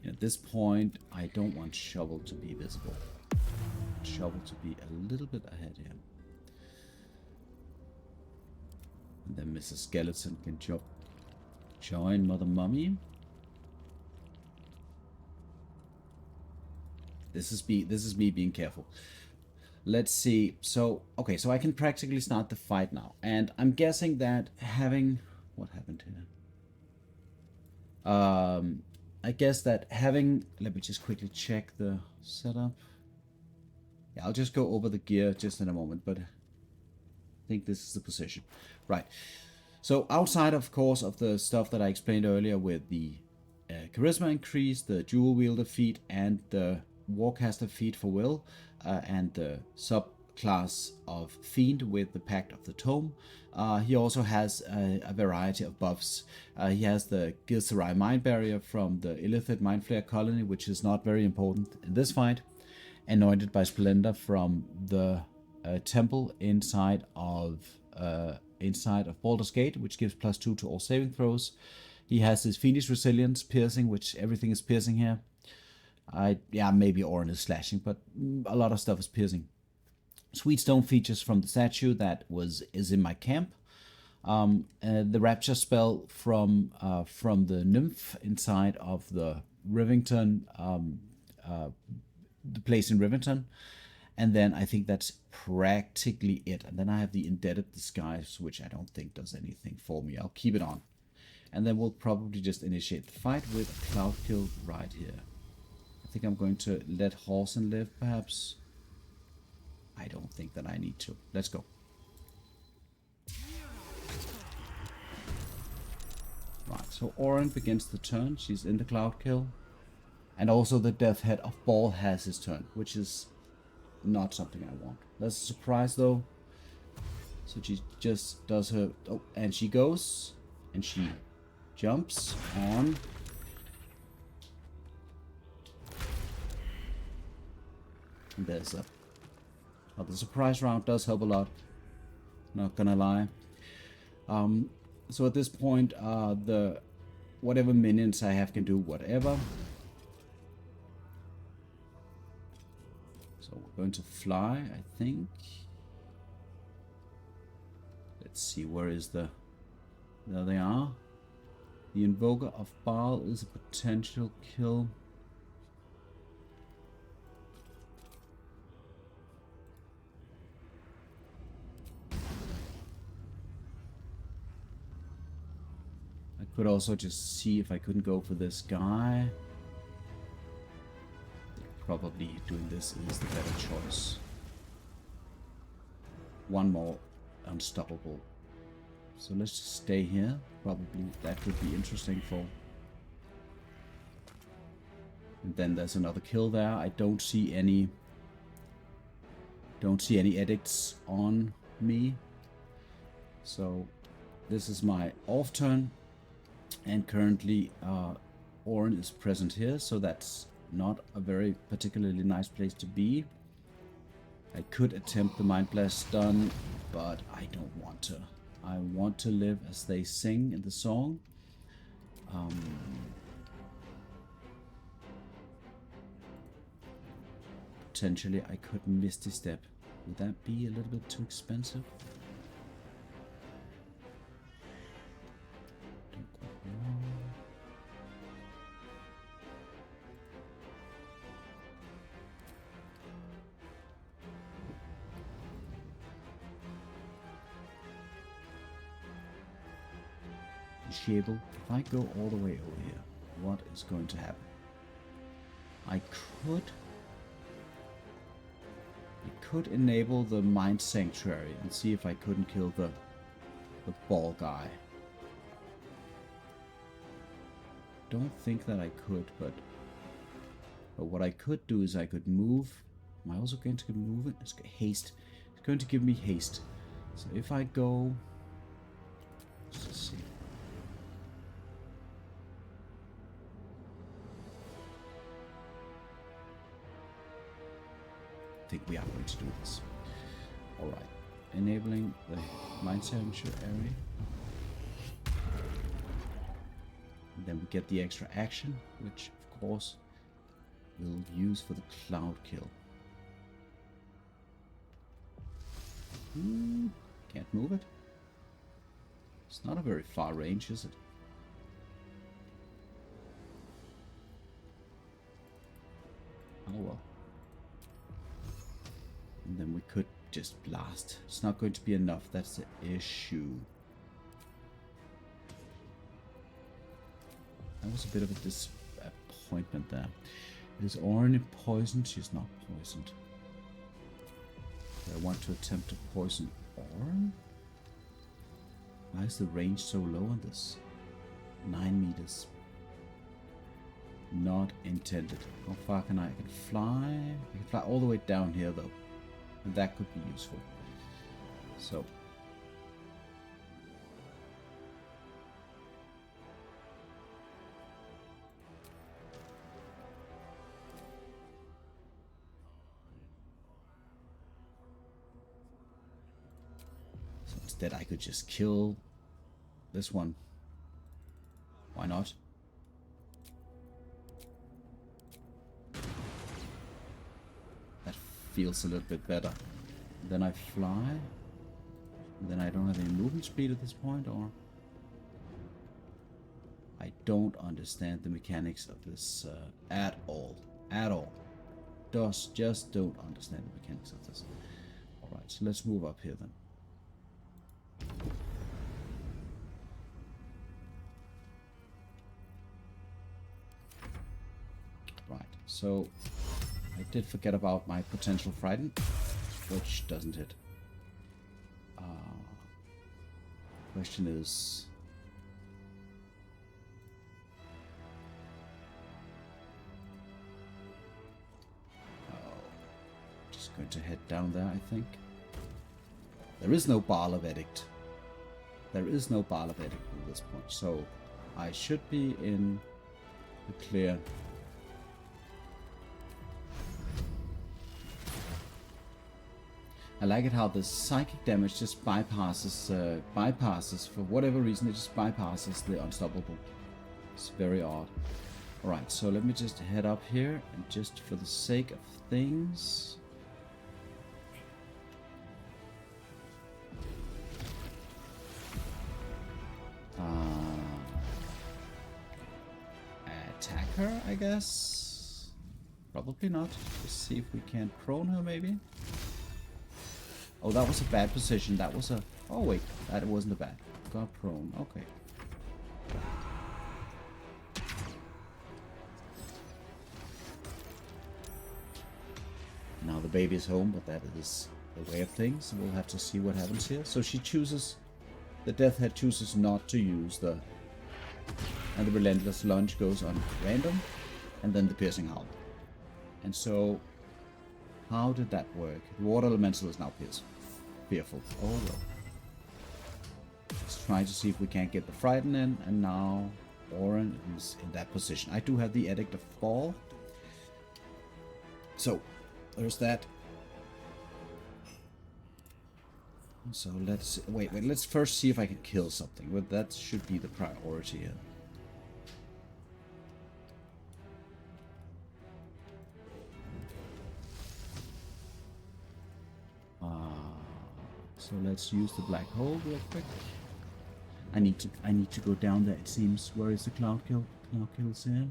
At this point, I don't want Shovel to be visible. Shovel to be a little bit ahead here. And then Mr. Skeleton can join Mother Mummy. This is me being careful. Let's see. So, okay, so I can practically start the fight now. And I'm guessing that having... What happened here? I guess that having... Let me just quickly check the setup. Yeah, I'll just go over the gear just in a moment, but I think this is the position. Right. So outside, of course, of the stuff that I explained earlier with the charisma increase, the dual wielder feat, and the warcaster feat for Wyll, and the subclass of fiend with the pact of the tome, he also has a variety of buffs. He has the Gilsarai mind barrier from the illithid mind flare colony, which is not very important in this fight. Anointed by Splendor from the temple inside of Baldur's Gate, which gives +2 to all saving throws. He has his Fiendish Resilience, piercing, which everything is piercing here. Yeah, maybe Orin is slashing, but a lot of stuff is piercing. Sweet stone features from the statue that is in my camp. The Rapture spell from the nymph inside of the Rivington, the place in Rivington. And then I think that's practically it. And then I have the Indebted Disguise, which I don't think does anything for me. I'll keep it on. And then we'll probably just initiate the fight with a Cloud Kill right here. I think I'm going to let Horsen live, perhaps. I don't think that I need to. Let's go. Right, so Orin begins the turn. She's in the Cloud Kill. And also the Death Head of Bhaal has his turn, which is not something I want. That's a surprise, though. So she just does her... Oh, and she goes. And she jumps on... And there's a... Oh, the surprise round does help a lot. Not gonna lie. So at this point, the... Whatever minions I have can do whatever. So we're going to fly, I think. Let's see, where is the... There they are. The Invoker of Bhaal is a potential kill. I could also just see if I couldn't go for this guy. Probably doing this is the better choice. One more unstoppable So let's just stay here. Probably that would be interesting for... And then there's another kill there. I don't see any... Don't see any edicts on me. So this is my off turn. And currently Orin is present here. So that's not a very particularly nice place to be. I could attempt the Mind Blast stun, but I don't want to. I want to live as they sing in the song. Potentially I could Misty Step. Would that be a little bit too expensive? Don't go wrong. Dishonourable. If I go all the way over here, what is going to happen? I could enable the Mind Sanctuary and see if I couldn't kill the ball guy. Don't think that I could, but what I could do is I could move. Am I also going to move it? It's haste. It's going to give me haste. So if I go, let's see. I think we are going to do this. Alright. Enabling the Mind Sanctuary. And then we get the extra action, which of course we'll use for the cloud kill. Can't move it. It's not a very far range, is it? Oh well. And then we could just blast. It's not going to be enough, that's the issue. That was a bit of a disappointment there. Is Orin poisoned? She's not poisoned. Do I want to attempt to poison Orin? Why is the range so low on this? 9 meters. Not intended. How far can I? I can fly. I can fly all the way down here though. And that could be useful. So. Instead I could just kill this one. Why not? That feels a little bit better. Then I fly. Then I don't have any movement speed at this point, or... I don't understand the mechanics of this at all. At all. Just don't understand the mechanics of this. Alright, so let's move up here then. Right, so I did forget about my potential frighten, which doesn't hit. Question is, just going to head down there, I think. There is no Bhaal of edict. There is no Bhaal of edict at this point, so I should be in the clear. I like it how the psychic damage just bypasses for whatever reason. It just bypasses the unstoppable. It's very odd. All right, so let me just head up here, and just for the sake of things. Attack her, I guess. Probably not. Let's see if we can prone her, maybe. Oh, that was a bad position. That was a... Oh, wait. That wasn't a bad. Got prone. Okay. Now the baby is home, but that is the way of things. We'll have to see what happens here. So she chooses the Death Head chooses not to use the... And the Relentless Lunge goes on random, and then the Piercing Howl. And so, how did that work? The Water Elemental is now fearful. Oh well. Let's try to see if we can't get the Frighten in, and now Orin is in that position. I do have the Edict of Bhaal. So, there's that. So let's wait. Let's first see if I can kill something. Well, that should be the priority here. So let's use the black hole real quick. I need to go down there. It seems. Where is the cloud kill? Cloud kill's here.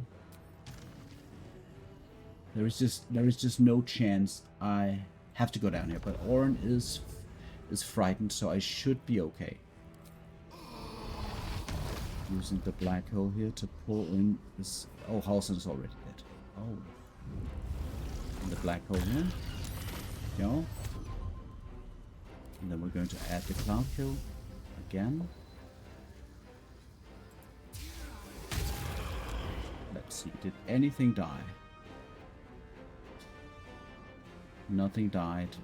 There is just no chance I have to go down here. But Orin is frightened, so I should be okay. Using the black hole here to pull in this. Oh, Halsin's already dead. Oh. And the black hole here. Go. And then we're going to add the cloud kill again. Let's see. Did anything die? Nothing died.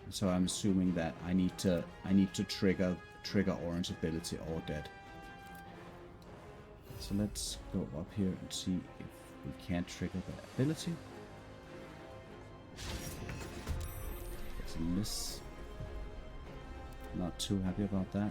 So I'm assuming that I need to trigger Orin's ability or dead. So let's go up here and see if we can't trigger the ability. It's a miss. Not too happy about that.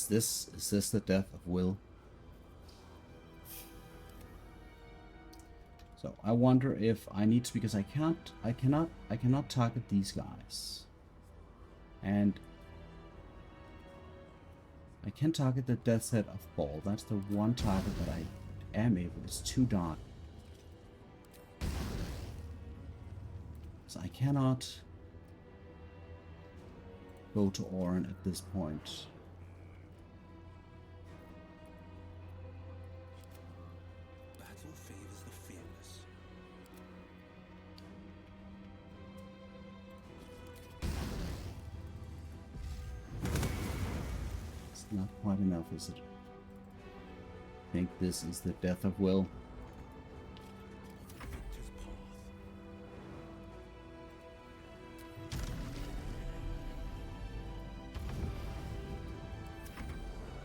Is this the death of Wyll? So I wonder if I need to, because I cannot target these guys. And I can target the Death's Head of Bhaal. That's the one target that I am able. It's too dark. So I cannot go to Orin at this point. Not quite enough, is it? I think this is the death of Wyll.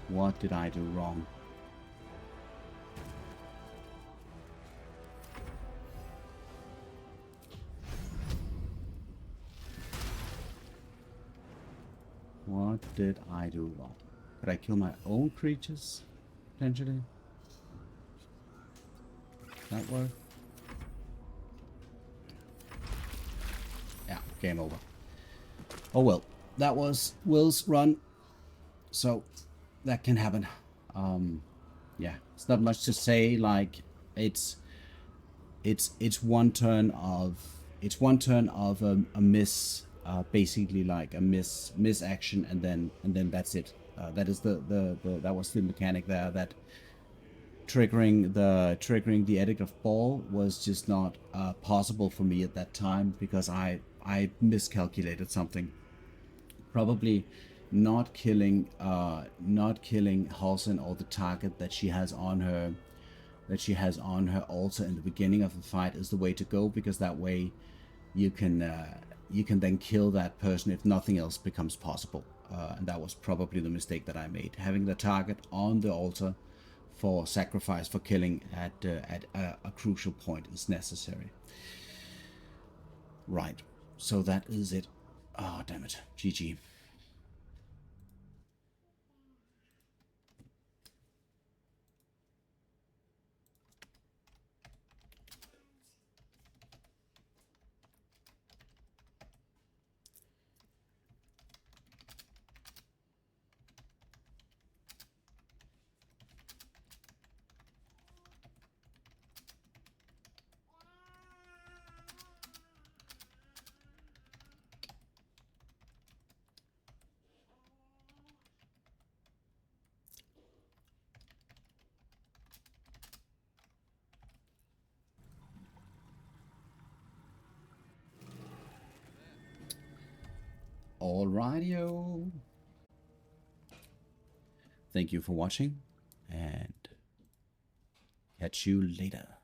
What did I do wrong? What did I do wrong? Could I kill my own creatures? Potentially? That work? Yeah, game over. Oh well. That was Wyll's run. So that can happen. Yeah. It's not much to say, like it's one turn of a miss, basically like a miss action, and then that's it. That is that was the mechanic there, that triggering the Edict of Bhaal was just not possible for me at that time, because I miscalculated something. Probably not killing Halsin or the target that she has on her altar in the beginning of the fight is the way to go, because that way you can then kill that person if nothing else becomes possible. And that was probably the mistake that I made. Having the target on the altar for sacrifice, for killing at a crucial point is necessary. Right. So that is it. Oh, damn it. GG. Alrighty-o. Thank you for watching, and catch you later.